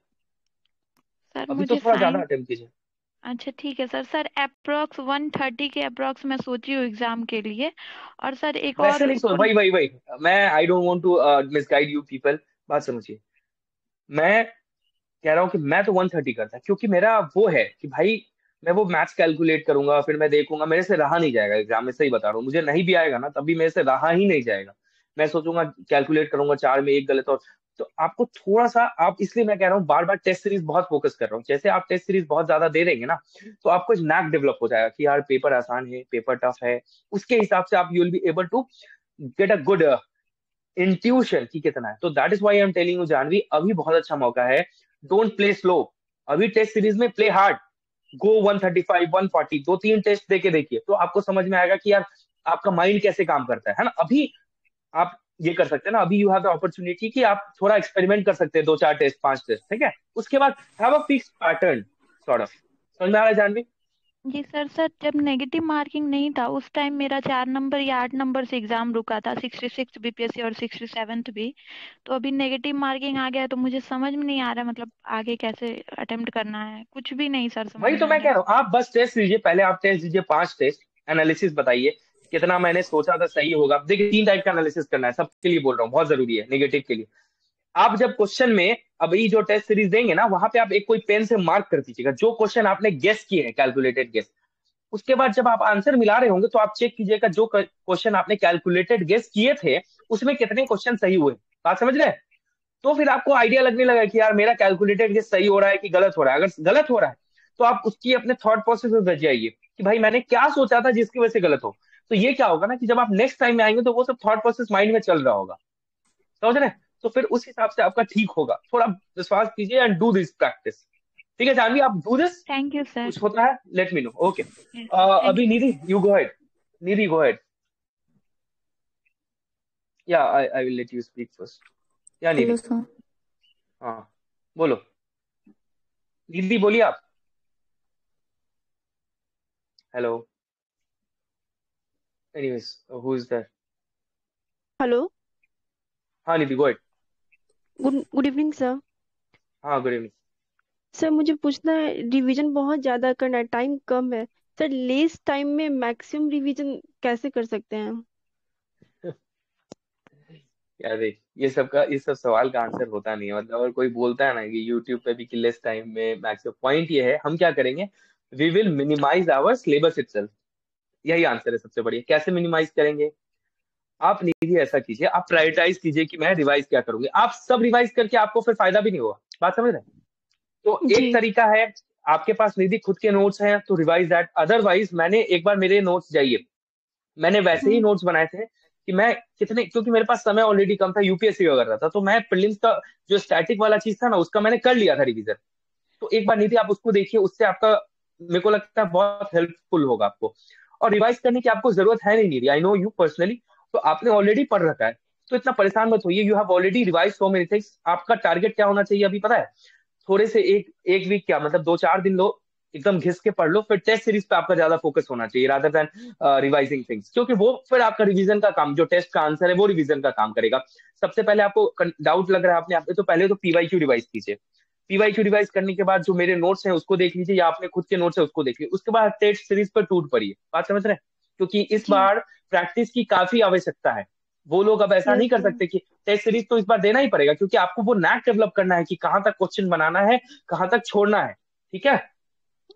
सर अभी तो मुझे थोड़ा ज्यादा साइंस। अटेम्प्ट कीजिए। अच्छा ठीक है सर। सर अप्रोक्स 130 के अप्रोक्स मैं सोची हूँ एग्जाम के लिए। और सर एक वैसे और नहीं सोच, कोई। वही वही, मैं I don't want to misguide you people, बात समझिए। मैं कह रहा हूँ कि मैं तो 130 करता, क्योंकि मेरा वो है कि भाई मैं वो मैथ्स कैलकुलेट करूंगा, फिर मैं देखूंगा, मेरे से रहा नहीं जाएगा एग्जाम में, सही बता रहा हूँ, मुझे नहीं भी आएगा ना तभी मेरे से रहा ही नहीं जाएगा। मैं सोचूंगा, कैलकुलेट करूंगा, 4 में 1 गलत, और तो आपको थोड़ा सा, आप इसलिए मैं कह रहा हूँ बार बार टेस्ट सीरीज बहुत फोकस कर रहा हूँ, जैसे आप टेस्ट सीरीज बहुत ज्यादा दे देंगे ना, तो आपको एक नैक डेवलप हो जाएगा कि यार पेपर आसान है, पेपर टफ है, उसके हिसाब से आप you will be able to get a good intuition की कितना है। तो that is why I am telling you Janvi, अभी बहुत अच्छा मौका है, डोंट प्ले स्लो। अभी टेस्ट सीरीज में प्ले हार्ड, गो 135 140 2-3 टेस्ट देके देखिए, तो आपको समझ में आएगा कि यार आपका माइंड कैसे काम करता है ना। अभी आप ये कर सकते हैं ना, अभी यू हैव द अपॉर्चुनिटी कि आप थोड़ा एक्सपेरिमेंट कर सकते हैं, 2-4 टेस्ट 5 टेस्ट, ठीक है। उसके बाद have a fix pattern sort of. समझ में आ रहा है जानवी? जी सर। सर जब नेगेटिव मार्किंग नहीं था उस टाइम मेरा 4 नंबर या 8 नंबर से एग्जाम रुका था, 66 बीपीएससी और 67 भी। तो अभी नेगेटिव मार्किंग आ गया है, तो मुझे समझ में नहीं आ रहा मतलब आगे कैसे अटेम्प्ट करना है, कुछ भी नहीं सर समझ वही में तो आ मैं रहा कह है। रहा हूँ, आप बस टेस्ट लीजिए, पहले आप टेस्ट दीजिए 5 टेस्ट, एनालिसिस बताइए कितना मैंने सोचा था सही होगा। देखिए 3 टाइप का एनालिसिस करना है, सबके लिए बोल रहा हूँ, बहुत जरूरी है नेगेटिव के लिए। आप जब क्वेश्चन में अभी जो टेस्ट सीरीज देंगे ना, वहां पे आप एक कोई पेन से मार्क कर दीजिएगा जो क्वेश्चन आपने गेस किए हैं, कैलकुलेटेड गेस। उसके बाद जब आप आंसर मिला रहे होंगे तो आप चेक कीजिएगा जो क्वेश्चन आपने कैलकुलेटेड गेस किए थे उसमें कितने क्वेश्चन सही हुए। बात समझ रहे हैं? तो फिर आपको आइडिया लगने लगा कि यार मेरा कैलकुलेटेड गेस सही हो रहा है कि गलत हो रहा है। अगर गलत हो रहा है तो आप उसकी अपने थॉट प्रोसेस में बच जाइए कि भाई मैंने क्या सोचा था जिसकी वजह से गलत हो। तो ये क्या होगा ना कि जब आप नेक्स्ट टाइम में आएंगे तो वो सब थॉट प्रोसेस माइंड में चल रहा होगा, समझ रहे हैं? तो फिर उस हिसाब से आपका ठीक होगा। थोड़ा विश्वास कीजिए एंड डू दिस प्रैक्टिस, ठीक है जानवी? आप do this, thank you sir. कुछ होता है let me know. Okay, thank अभी you. Nidhi you go head. Nidhi go head. Yeah I will let you speak first. Yeah hello Nidhi? Sir. हाँ बोलो, निधि बोलिए आप। Hello, anyways who is that? Hello. हाँ Nidhi go head. Good evening sir. हाँ good evening. Sir मुझे पूछना है, रिवीजन बहुत ज़्यादा करना है, टाइम कम है सर, लेस टाइम में मैक्सिमम रिवीजन कैसे कर सकते हैं हम? यार देख, ये सब सवाल का आंसर होता नहीं है। मतलब अगर कोई बोलता है ना कि यूट्यूब पे भी कि लेस टाइम में मैक्सिमम, पॉइंट ये है हम क्या करेंगे, we will minimize our syllabus itself. यही आंसर है सबसे बढ़िया। कैसे मिनिमाइज करेंगे? आप निधि ऐसा कीजिए, आप प्रायोरिटाइज कीजिए कि मैं रिवाइज क्या करूंगी। आप सब रिवाइज करके आपको फिर फायदा भी नहीं होगा। बात समझ रहे हैं? तो एक जी। तरीका है, आपके पास निधि खुद के नोट्स हैं तो रिवाइज दैट। अदरवाइज मैंने एक बार मेरे नोट्स जाइए, मैंने वैसे ही नोट्स बनाए थे कि मैं कितने, क्योंकि मेरे पास समय ऑलरेडी कम था, यूपीएससी कर रहा था, तो मैं प्रीलिम्स का जो स्टैटिक वाला चीज था ना उसका मैंने कर लिया था रिवीजन। तो एक बार निधि आप उसको देखिए, उससे आपका मेरे को लगता है बहुत हेल्पफुल होगा आपको। और रिवाइज करने की आपको जरूरत है नहीं निधि, आई नो यू पर्सनली, तो आपने ऑलरेडी पढ़ रखा है, तो इतना परेशान मत होइए। You have already revise so many things. आपका टारगेट क्या होना चाहिए अभी पता है? थोड़े से एक वीक क्या मतलब 2-4 दिन लो, एकदम घिस के पढ़ लो, फिर टेस्ट सीरीज पे आपका ज्यादा फोकस होना चाहिए रादर देन रिवाइजिंग थिंग्स, क्योंकि वो फिर आपका रिवीजन का काम, जो टेस्ट का आंसर है वो रिवीजन का काम करेगा। सबसे पहले आपको डाउट लग रहा है अपने आप में, तो पहले तो पीवाईक्यू रिवाइज कीजिए। पीवाईक्यू रिवाइज करने के बाद जो मेरे नोट्स हैं उसको देख लीजिए, या अपने खुद के नोट्स है उसको देख लीजिए। उसके बाद टेस्ट सीरीज पर टूट पड़िए। बात समझ रहे हैं? क्योंकि इस जी। बार प्रैक्टिस की काफी आवश्यकता है। वो लोग अब ऐसा यस नहीं कर सर। सकते कि टेस्ट सीरीज तो इस बार देना ही पड़ेगा, क्योंकि आपको वो नैक डेवलप करना है कि कहाँ तक क्वेश्चन बनाना है, कहाँ तक छोड़ना है, ठीक है?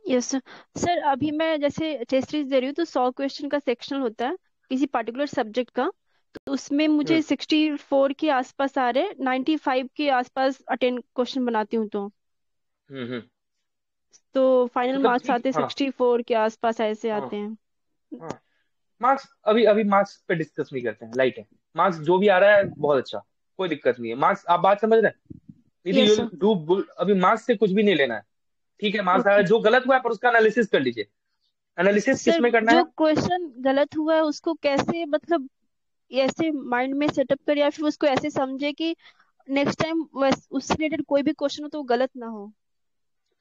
Yes sir. सर अभी मैं जैसे टेस्ट सीरीज दे रही हूँ तो 100 क्वेश्चन का सेक्शन होता है किसी पर्टिकुलर सब्जेक्ट का, तो उसमें मुझे 64 के आसपास आ रहे, 95 के आसपास अटेंड क्वेश्चन बनाती हूँ हम्म। तो फाइनल मतलब मार्क्स ठीक, आते हाँ 64 के आसपास ऐसे हाँ आते हैं। हाँ। मार्क्स अभी अभी मार्क्स पे डिस्कस नहीं करते हैं, लाइट है। मार्क्स जो भी आ रहा है बहुत अच्छा, कोई दिक्कत नहीं है। मार्क्स, आप बात समझ रहे हैं? Nidhi yes you sir. Double, अभी मार्क्स से कुछ भी नहीं लेना है, ठीक है? मार्क्स आ रहा ओके है, जो गलत हुआ है पर उसका एनालिसिस कर लीजिए। एनालिसिस किस सर, में करना जो है? क्वेश्चन गलत हुआ है उसको कैसे मतलब ऐसे माइंड में सेटअप कर, या फिर उसको ऐसे समझे कि नेक्स्ट टाइम उससे रिलेटेड कोई भी क्वेश्चन हो तो वो गलत ना हो?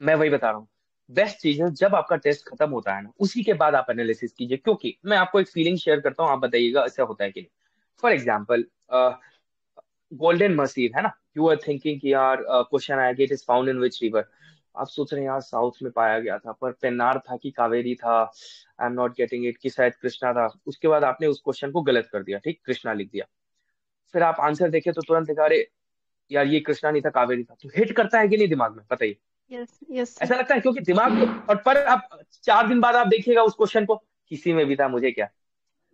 मैं वही बता रहा हूँ, बेस्ट चीज है जब आपका टेस्ट खत्म होता है ना उसी के बाद आप एनालिसिस कीजिए। क्योंकि मैं आपको एक फीलिंग शेयर करता हूँ, आप बताइएगा ऐसा होता है कि नहीं। फॉर एग्जाम्पल, गोल्डन मसीह है ना, यू आर थिंकिंग कि यार क्वेश्चन आया कि it is found in which river. आप सोच रहे हैं यार साउथ में पाया गया था, पर पेन्नार था कि कावेरी था, आई एम नॉट गेटिंग इट, कि शायद कृष्णा था। उसके बाद आपने उस क्वेश्चन को गलत कर दिया, ठीक, कृष्णा लिख दिया। फिर आप आंसर देखे तो तुरंत देखा, अरे यार ये कृष्णा नहीं था कावेरी था। तो हिट करता है कि नहीं दिमाग में, बताइए? Yes yes sir. ऐसा लगता है, क्योंकि दिमाग को, और पर आप 4 दिन बाद आप देखिएगा उस क्वेश्चन को, किसी में भी था मुझे क्या,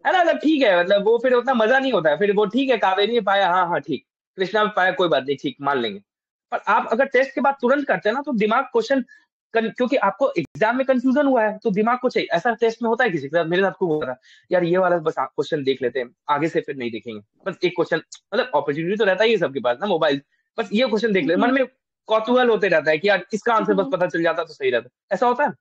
है ना? मतलब ठीक है, मतलब वो फिर उतना मजा नहीं होता है। फिर वो ठीक है कावेरी में पाया, हाँ हाँ ठीक, कृष्णा में पाया, कोई बात नहीं, ठीक मान लेंगे। पर आप अगर टेस्ट के बाद तुरंत करते हैं ना तो दिमाग क्वेश्चन क्योंकि आपको एग्जाम में कंफ्यूजन हुआ है तो दिमाग को चाहिए। ऐसा टेस्ट में होता है किसी के साथ, मेरे साथ खूब होता है यार, ये वाला बस क्वेश्चन देख लेते हैं, आगे से फिर नहीं देखेंगे, बस एक क्वेश्चन, मतलब अपॉर्चुनिटी तो रहता ही है सबके पास ना मोबाइल, बस ये क्वेश्चन देख ले, मन में कौतूहल होते रहता है कि यार इसका आंसर बस पता चल जाता तो सही रहता। ऐसा होता है,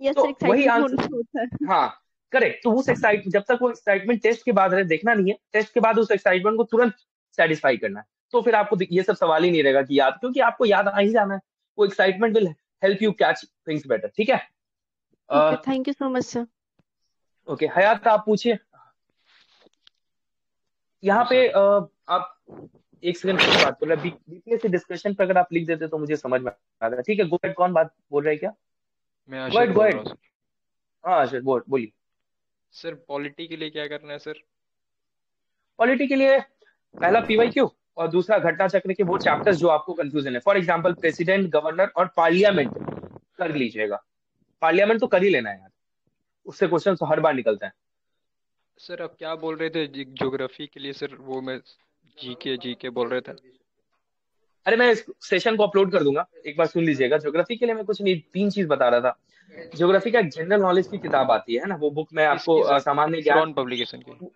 यस तो वही एक्साइटमेंट आंसर, होता है। हाँ करेक्ट। तो उस एक्साइट जब तक वो एक्साइटमेंट टेस्ट के बाद रहे, देखना नहीं है, टेस्ट के बाद उस एक्साइटमेंट को तुरंत सेटिस्फाई करना है, तो फिर आपको ये सब सवाल ही नहीं रहेगा कि याद, क्योंकि आपको याद आ ही जाना है। वो excitement will help you catch things better. ठीक है, okay thank you so much sir. Okay Hayat आप पूछिए। यहाँ जी पे सर। आप एक सेकंड कौन बात कर रहा है, बीपीएस से डिस्कशन पे अगर आप लिख देते तो मुझे समझ में आ गया। ठीक है, गो, कौन बात बोल रहा है क्या? मैं गो अर्शद गो बोल रहा हूँ सर। हाँ अर्शद बोलिए। सर पॉलिटी के लिए क्या करना है सर? पॉलिटी के लिए पहला पीवाईक्यू और दूसरा घटना चक्र के वो चैप्टर्स जो आपको कंफ्यूजन है। फॉर एग्जांपल प्रेसिडेंट, गवर्नर और पार्लियामेंट कर लीजिएगा। पार्लियामेंट तो कर ही लेना है यार, उससे क्वेश्चन तो हर बार निकलता है। सर आप क्या बोल रहे थे ज्योग्राफी के लिए सर? वो मैं जीके बोल रहे थे। अरे मैं इस सेशन को अपलोड कर दूंगा, एक बार सुन लीजिएगा। ज्योग्राफी के लिए मैं कुछ नहीं, 3 चीज बता रहा था। ज्योग्राफी का एक जनरल नॉलेज की किताब आती है ना, वो बुक में किसकी आपको सर? सामान्य ज्ञान, क्रॉन पब्लिकेशन की?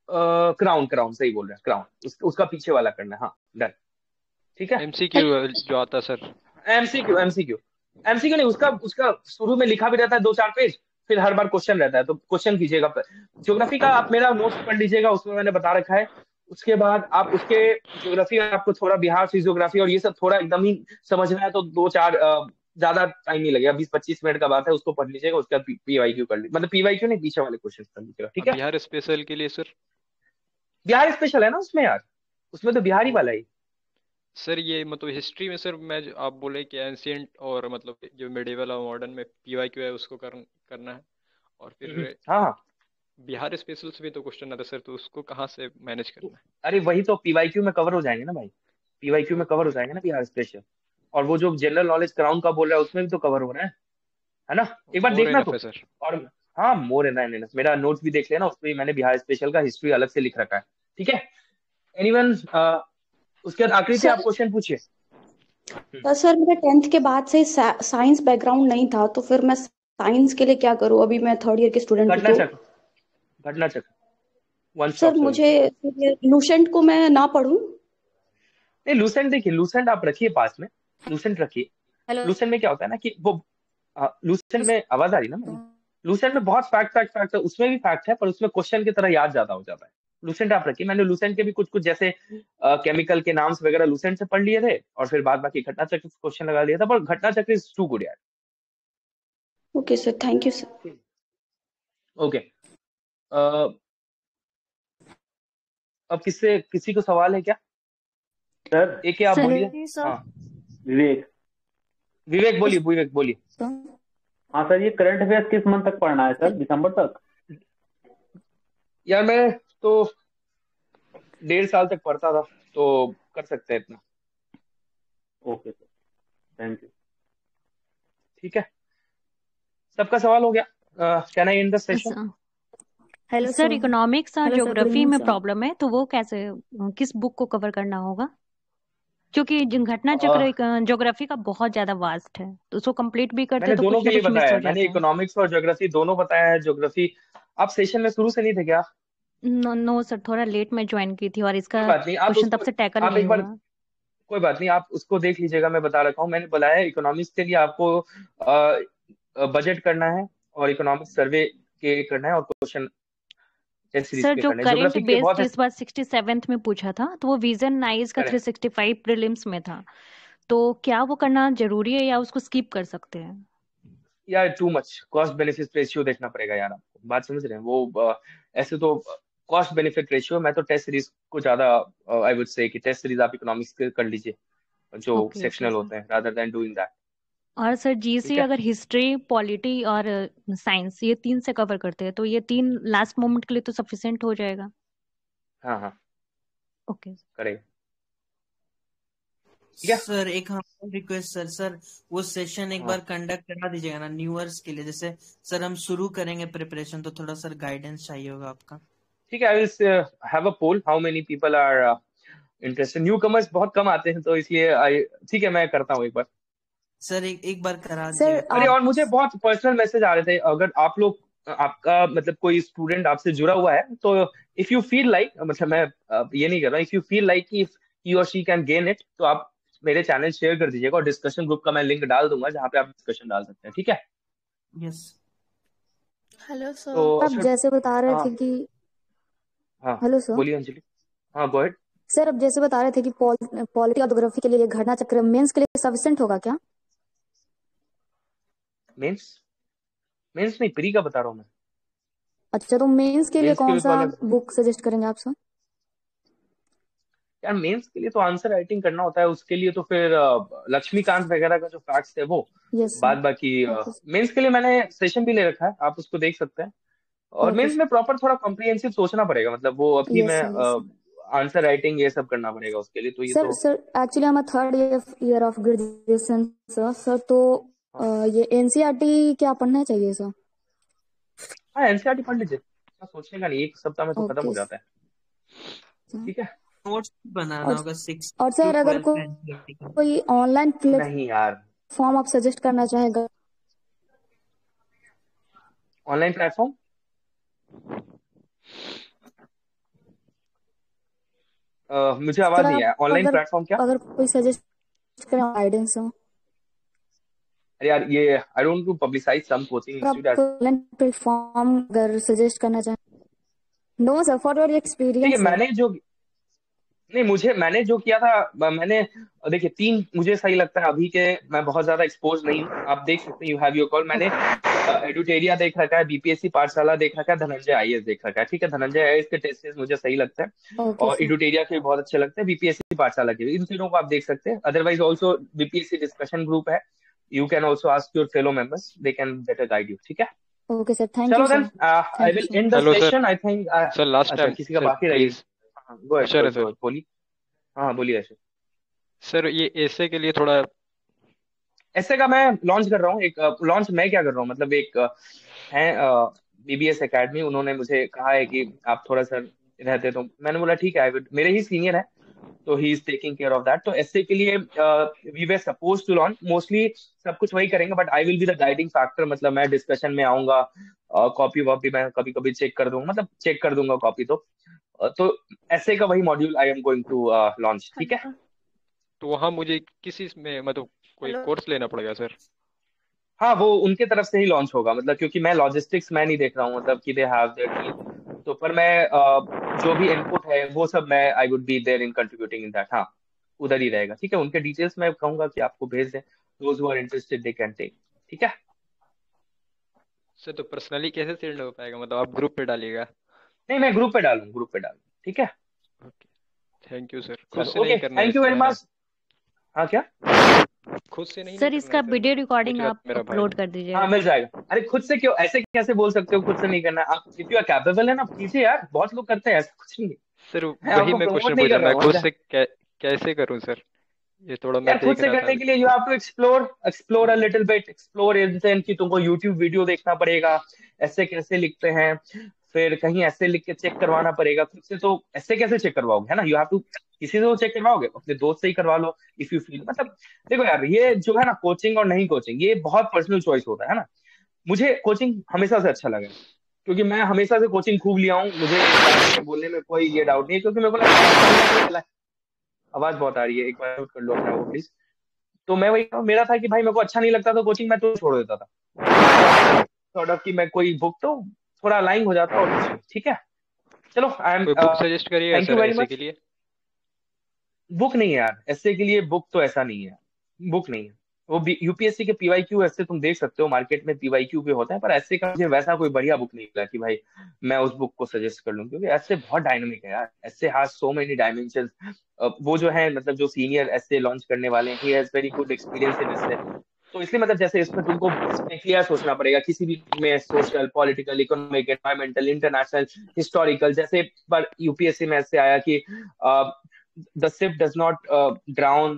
क्राउन सही बोल रहे हैं, क्राउन, उसका पीछे वाला करना है। हाँ डन, ठीक है। एमसीक्यू जो आता सर? एमसीक्यू नहीं, उसका उसका शुरू में लिखा भी रहता है 2-4 पेज, फिर हर बार क्वेश्चन रहता है, तो क्वेश्चन कीजिएगा। ज्योग्राफी का आप मेरा नोट्स पढ़ लीजिएगा, उसमें मैंने बता रखा है। उसके बाद आप उसके ज्योग्राफी, आपको थोड़ा बिहार फिजियोग्राफी और ये सब थोड़ा एकदम ही समझना है तो 2-4 ज्यादा टाइम नहीं लगेगा, 20-25 मिनट का बात है, उसको पढ़ लीजिएगा। उसका पीवाईक्यू कर लीजिए, मतलब पीवाईक्यू नहीं, पीछे वाले क्वेश्चन कर लीजिएगा। ठीक है, बिहार स्पेशल के लिए सर? बिहार स्पेशल है ना उसमें यार, उसमें तो बिहारी वाला ही। सर ये मतलब हिस्ट्री में सर, मैं आप बोले कि एंशियंट और मतलब जो मिडिवल और मॉडर्न में पीवाईक्यू है उसको करना है, और फिर हाँ बिहार स्पेशल से भी तो क्वेश्चन आता है सर, तो उसको कहाँ से मैनेज करना है? अरे वही तो पीवाईक्यू में कवर हो जाएंगे ना भाई, पीवाईक्यू में कवर हो जाएंगे ना बिहार स्पेशल। और वो जो जनरल नॉलेज क्राउन का बोल रहा है उसमें भी तो कवर हो रहा है ना, एक बार मोर देखना एनफ तो। है सर। और हाँ मोर एन मेरा नोट्स भी देख लेना, उसमें भी मैंने बिहार स्पेशल का हिस्ट्री अलग से लिख रखा है। ठीक है, एनीवन, उसके बाद आखिरी से आप सर क्वेश्चन पूछिए। सर मेरा 10th के बाद से साइंस बैकग्राउंड नहीं था, तो फिर मैं साइंस के लिए क्या करूँ? अभी मैं 3rd ईयर की स्टूडेंट हूँ घटना तो। चक्र, घटना चक्र, वन सर स्टॉप मुझे सोल्यूशन। लूसेंट को मैं ना पढूं? नहीं लूसेंट देखिए, लूसेंट आप रखिए पास में, लूसेंट रखिए। हेलो लूसेंट में क्या होता है ना कि वो, लूसेंट में आवाज आ रही है ना मेरी? लूसेंट में बहुत फैक्ट है, उसमें भी फैक्ट है, पर उसमें क्वेश्चन की तरह याद ज्यादा हो जाता है। लूसेंट आप रखिए, मैंने लूसेंट के भी कुछ कुछ जैसे केमिकल के नाम्स वगैरह लूसेंट से पढ़ लिए थे, और फिर बाद बाकी घटना चक्र से क्वेश्चन लगा लिया था, पर घटना चक्र इज टू गुड यार। Okay sir, thank you sir. Okay, अब किसी को सवाल है क्या? सर एक आप बोलिए। हाँ विवेक। विवेक बोलिए। हाँ सर, ये करंट अफेयर्स किस मंथ तक पढ़ना है सर? दिसंबर तक? यार मैं तो 1.5 साल तक पढ़ता था, तो कर सकते हैं इतना। Okay sir, thank you. ठीक है, सबका सवाल हो गया? Can I and the session? Hello sir, economics और ज्योग्राफी में प्रॉब्लम है, तो वो कैसे, किस बुक को कवर करना होगा? क्योंकि घटना चक्र ज्योग्राफी का बहुत ज्यादा वास्ट है, तो उसको कंप्लीट भी करते मैंने तो दोनों कुछ के ना लिए कुछ मिस बताया हो है, मैंने जाता है। इकोनॉमिक्स और ज्योग्राफी दोनों बताया है। ज्योग्राफी आप सेशन में शुरू से नहीं थे क्या? नो सर, थोड़ा लेट में ज्वाइन की थी और कोई इसका बात नहीं, आप क्वेश्चन उसको, तब से टैकल ही आप नहीं एक बार, हुआ। कोई बात नहीं, आप उसको देख लीजिएगा। मैं बता रखा हूँ, मैंने बोला है इकोनॉमिक्स के लिए आपको बजट करना है, और इकोनॉमिक्स सर्वे के करना है, और क्वेश्चन टेस्ट सीरीज सर के जो करने हैं। करंट ज्योग्राफी के लिए बहुत बेस्ड है। इस बार 67th में पूछा था, तो वो विजन नाइज का करेक्ट 365 प्रीलिम्स में था, तो क्या वो करना जरूरी है या उसको स्किप कर सकते हैं? यार, too much cost benefit ratio देखना पड़ेगा यार आपको, बात समझ रहे हैं? वो ऐसे तो कॉस्ट बेनिफिट रेशियो, मैं तो टेस्ट सीरीज को ज्यादा आई वुड से कि टेस्ट सीरीज आप इकोनॉमिक्स के कर लीजिए जो ओके सेक्शनल सर। होते हैं, रादर देन डूइंग दैट। और सर जीसी ठीक है, अगर हिस्ट्री, पॉलिटी और साइंस ये 3 से कवर करते हैं, तो ये 3 लास्ट मोमेंट के लिए तो सफिशिएंट हो जाएगा? हाँ ओके करेगा। ठीक है, सर एक हम रिक्वेस्ट सर वो सेशन एक हाँ बार कंडक्ट करा दीजिएगा ना न्यूअर्स के लिए। जैसे सर हम शुरू करेंगे प्रिपरेशन, तो थोड़ा सर गाइडेंस चाहिए होगा आपका। ठीक है। I will have a poll, how many people are interested. New commerce बहुत कम आते हैं, तो इसलिए आई, ठीक है मैं करता हूँ एक बार। सर एक बार करा सर दीजिएगा अरे आप और मुझे बहुत पर्सनल मैसेज आ रहे थे, अगर आप लोग आपका मतलब कोई स्टूडेंट आपसे जुड़ा हुआ है तो इफ यू फील लाइक, मतलब मैं ये नहीं कर रहा, इफ यू फील लाइक कि ही और शी कैन गेन इट, तो आप मेरे चैनल शेयर कर दीजिएगा और डिस्कशन ग्रुप का मैं लिंक डाल दूंगा जहाँ पे आप डिस्कशन डाल सकते हैं, ठीक है? यस हेलो सर तो आप फिर जैसे बता रहे हाँ थे कि हाँ हेलो सर बोलिए अंजलि। हाँ गो अहेड। सर अब जैसे बता रहे थे कि पॉलिटी और ज्योग्राफी के लिए घटना चक्र मेंस के लिए सफिशिएंट होगा क्या? मेंस मेंस नहीं, प्री का बता रहा हूँ मैं। अच्छा, तो मेंस के लिए मेंस के कौन लिए तो सा अलग से। बुक सजेस्ट करेंगे आप सर? यार मेंस के लिए तो आंसर राइटिंग करना होता है, उसके लिए तो फिर लक्ष्मीकांत वगैरह का जो फैक्ट्स है वो, यस बाद सर। बाकी ओके मेंस के लिए मैंने सेशन भी ले रखा है, आप उसको देख सकते हैं। और ओके मेंस में प्रॉपर थोड़ा कॉम्प्रिहेंसिव सोचना पड़ेगा, मतलब वो अभी यस मैं सर यस आंसर राइटिंग ये सब करना पड़ेगा उसके लिए, तो ये सर तो सर एक्चुअली हम third year of graduation sir तो हाँ। ये एनसीईआरटी क्या पढ़ना चाहिए सर? हाँ एनसीईआरटी पढ़ लीजिए, इतना सोचने का नहीं, एक सप्ताह में तो खत्म ओके हो जाता है, सर। ठीक है? नोट्स बनाना और होगा 6 और टू सर अगर 12 एनसीईआरटी का। कोई ऑनलाइन नहीं यार, प्लेटफॉर्म आप सजेस्ट करना चाहेगा? ऑनलाइन प्लेटफॉर्म मुझे आवाज सर नहीं आप आया, ऑनलाइन अगर प्लेटफॉर्म क्या? अगर कोई सजेस्ट करें गाइडेंस हो अरे यार ये I don't to publicize some coaching और आप इंस्टीट्यूट। ऑनलाइन प्लेटफॉर्म अगर सजेस्ट करना चाहें? नो सर, फॉर योर देखिए एक्सपीरियंस सर। मैंने जो, नहीं मैंने जो किया था, मैंने देखिए 3 मुझे सही लगता है अभी के, मैं बहुत ज्यादा एक्सपोज नहीं हूँ, आप देख सकते हैं, यू हैव योर कॉल। मैंने एडुटेरिया देख रखा है, बीपीएससी पाठशाला देख रखा है, धनंजय आईएएस देख रखा है, ठीक है? धनंजय आईएएस के टेस्टेस मुझे सही लगते हैं ओके और सर एडुटेरिया के भी बहुत अच्छे लगते हैं, बीपीएससी पाठशाला के भी, इन तीनों को आप देख सकते हैं। Otherwise also BPSC discussion group है, you can also ask your fellow members, they can better guide you, ठीक है? ओके सर, थैंक यू चलो then sir, I thank you will so and much. The hello sir. Session I think. Sir last अच्छा time किसी का sir बाकी रह गई? Please. Go ahead अशर है सर। बोलिए। हाँ बोलिए ऐसे। सर ये ऐसे के लिए थोड़ा ऐसे का मैं लॉन्च कर रहा हूँ, एक लॉन्च मैं क्या कर रहा हूँ, मतलब एक है बीबीएस एकेडमी, उन्होंने मुझे कहा है कि आप थोड़ा सा रहते, तो मैंने बोला ठीक है, आई विल, मेरे ही सीनियर है तो he is taking care of that. तो ऐसे के लिए we were suppose to launch, mostly सब कुछ वही करेंगे but I will be the guiding factor, मतलब मैं डिस्कशन में आऊंगा, कॉपी वॉपी मैं कभी कभी चेक कर दूंगा, मतलब चेक कर दूंगा कॉपी, तो ऐसे का वही module I am going to launch, ठीक है? हेलो तो वहाँ मुझे किस इसमें मतलब कोई हेलो कोर्स लेना पड़ेगा सर? हाँ वो उनके तरफ से ही लॉन्च होगा, मतलब क्योंकि मैं लॉजिस्टिक्स मैं नहीं देख रहा हूँ, मतलब कि दे हैव देयर टीम, तो पर मैं जो भी इनपुट है वो सब मैं I would be there in contributing in that, हाँ उधर ही रहेगा, ठीक है? उनके डिटेल्स मैं कहूंगा कि आपको भेज दें, those who are interested they can take, ठीक है? सर तो पर्सनली कैसे सेंड हो पाएगा, मतलब आप ग्रुप पे डालिएगा? नहीं मैं ग्रुप पे डालूँ, ठीक है? Okay thank you sir. खुद चलो से नहीं ओके, करना है थैंक यू इसको वेरी है ना? मच। हाँ क्या? खुद से नहीं सर करना इसका है सर, वीडियो रिकॉर्डिंग पूछ रहा आप था मेरा भाई। अपलोड कर हाँ दीजिएगा। मिल जाएगा। अरे खुद से क्यों, ऐसे कैसे बोल सकते हो खुद से नहीं करना? आप इफ यू आर कैपेबल है ना, कीजिए यार, बहुत लोग करते हैं, ऐसा कुछ नहीं है। सर मैं वही आपको मैं प्रमोट क्वेश्चन नहीं पूछ रहा कर रहा मैं हूँ, खुद अच्छा? से कैसे करूं सर? ये थोड़ा मैं यार खुद देख से रहा था करने अभी। के लिए you have to explore a little bit, explore in sense कि तुमको यूट्यूब वीडियो देखना पड़ेगा, ऐसे कैसे लिखते हैं, फिर कहीं ऐसे लिख के चेक करवाना पड़ेगा खुद से, तो ऐसे कैसे चेक करवाओगे, है ना? यू हैव टू, किसी से तो चेक करवाओगे, अपने दोस्त से ही करवा लो इफ यू फील, मतलब देखो यार ये जो है ना, कोचिंग और नहीं कोचिंग, ये बहुत पर्सनल चॉइस होता है ना? मुझे कोचिंग हमेशा से अच्छा लगा है, क्योंकि मैं हमेशा से कोचिंग खूब लिया हूँ, मुझे पढ़ाने में बोलने में कोई ये डाउट नहीं है, क्योंकि मेरे को लगता है कहीं ना कहीं आवाज बहुत आ रही है, एक बार नोट कर लो अपना वो प्लीज। तो मैं वही, मेरा था कि भाई मेरे को अच्छा नहीं लगता तो कोचिंग मैं तो छोड़ देता था, सॉर्ट ऑफ कि मैं कोई बुक तो थोड़ा अलाइन हो जाता और कुछ नहीं, ठीक है? चलो आई एम, कोई बुक सजेस्ट करिएगा थैंक यू सर वेरी ऐसे मच। के लिए? बुक नहीं है यार, ऐसे के लिए बुक तो ऐसा नहीं है, बुक नहीं है वो। यूपीएससी के पीवाईक्यू ऐसे तुम देख सकते हो, मार्केट में पीवाईक्यू पे होता है, पर ऐसे का मुझे वैसा कोई बढ़िया बुक नहीं मिला कि भाई मैं उस बुक को सजेस्ट कर लूं, क्योंकि ऐसे बहुत डायनामिक है यार, ऐसे हैज सो मेनी डायमेंशंस। वो जो है मतलब जो सीनियर ऐसे लॉन्च करने वाले हैं, he has very good experience in ऐसे, तो इसलिए मतलब जैसे इसमें तुमको इसमें क्लियर सोचना पड़ेगा, किसी भी में social political economic environmental international historical, जैसे पर यूपीएससी में ऐसे आया कि the ship does not drown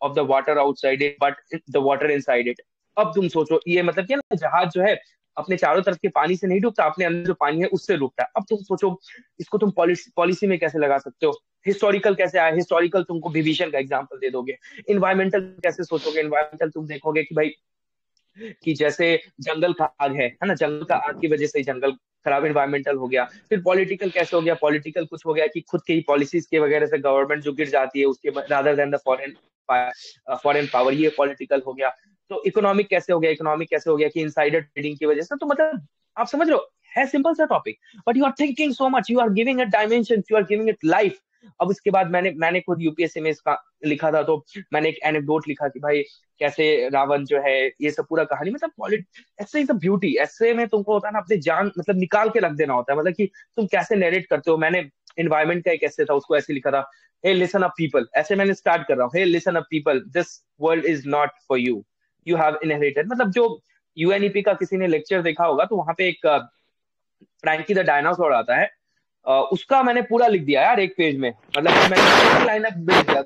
of the water outside it but the water inside it। अब तुम सोचो, ये मतलब क्या ना, जहाज जो है अपने चारों तरफ के पानी से नहीं डूबता, अपने अंदर जो पानी है उससे डूबता है। अब तुम सोचो इसको तुम पॉलिसी में कैसे लगा सकते हो, हिस्टोरिकल कैसे आया, हिस्टोरिकल तुमको विभीषण का एग्जाम्पल दे दोगे, इन्वायरमेंटल कैसे सोचोगे, इन्वायरमेंटल तुम देखोगे कि भाई कि जैसे जंगल का आग है ना, जंगल का आग की वजह से ही जंगल खराब, इन्वायरमेंटल हो गया। फिर पॉलिटिकल कैसे हो गया, पॉलिटिकल कुछ हो गया कि खुद के ही पॉलिसीज के वगैरह से गवर्नमेंट जो गिर जाती है उसके rather than the foreign power, ये पॉलिटिकल हो गया। तो इकोनॉमिक कैसे हो गया, इकोनॉमिक कैसे हो गया कि इनसाइडर ट्रेडिंग की वजह से। तो मतलब आप समझ रहे हो, है सिंपल सा topic, but you are thinking so much, you are giving it dimension, you are giving it life. अब उसके बाद मैंने खुद यूपीएससी में इसका लिखा था, तो मैंने एक एनेक्डोट लिखा कि भाई कैसे रावण जो है, ये सब पूरा कहानी, मतलब ऐसे इज अ ब्यूटी। ऐसे में तुमको होता है ना अपनी जान मतलब निकाल के रख देना होता है, मतलब कि तुम कैसे नरेट करते हो। मैंने एनवायरमेंट का एक ऐसे था, उसको ऐसे लिखा था, हे लिसन अप पीपल, ऐसे मैंने स्टार्ट कर रहा हूँ, hey listen up people, this world is not for you, you have inherited. मतलब जो यूएनईपी का किसी ने लेक्चर देखा होगा तो वहां पे एक फ्रैंकी द डायनासोर आता है, उसका मैंने पूरा लिख दिया यार एक पेज में, मतलब कि मैंने लाइनअप बिल्ड किया।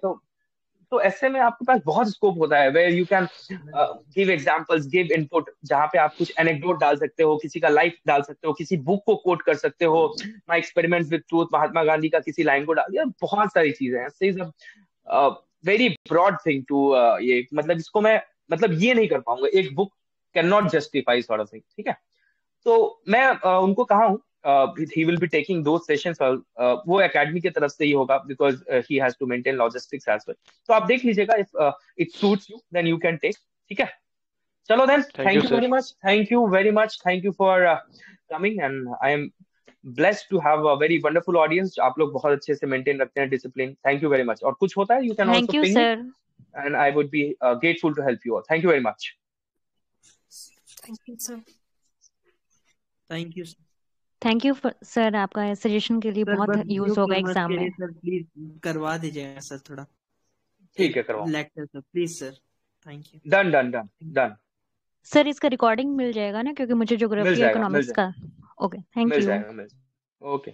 तो ऐसे में आपके पास बहुत स्कोप होता है, where you can give examples, give input, जहां पे आप कुछ एनेक्डोट डाल सकते हो, किसी का लाइफ डाल सकते हो, किसी बुक को कोट कर सकते हो, my experiments with truth, Mahatma Gandhi का किसी लाइन को डाल दिया, बहुत सारी चीजें हैं। ऐसे is a very broad thing too, ये मतलब इसको मैं मतलब ये नहीं कर पाऊंगा, एक book can not justify sort of thing, ठीक है। तो मैं उनको कहा हूँ he will be taking those sessions, वो एकेडमी की तरफ से ही होगा, because he has to maintain logistics as well। तो आप देख लीजिएगा, if it suits you then you can take, ठीक है। चलो then, thank you very much, thank you very much, thank you for coming, and I am blessed to have a very wonderful audience। आप लोग बहुत अच्छे से maintain रखते हैं discipline, thank you very much। और कुछ होता है you can thank also you ping me sir. and I would be grateful to help you all। thank you very much। Thank you sir. Thank you thank you sir, आपका suggestion के लिए sir, बहुत बस use होगा exam के में। लिए sir please करवा दीजिएगा सर, थोड़ा ठीक है, करवाओ lecture sir please sir, thank you. Done done done done. Sir इसका रिकॉर्डिंग मिल जाएगा ना, क्योंकि मुझे मिल ज्योग्राफी जाएगा, इकोनॉमिक्स का। Okay, thank mill you. जाएगा, मिल जाएगा। ओके।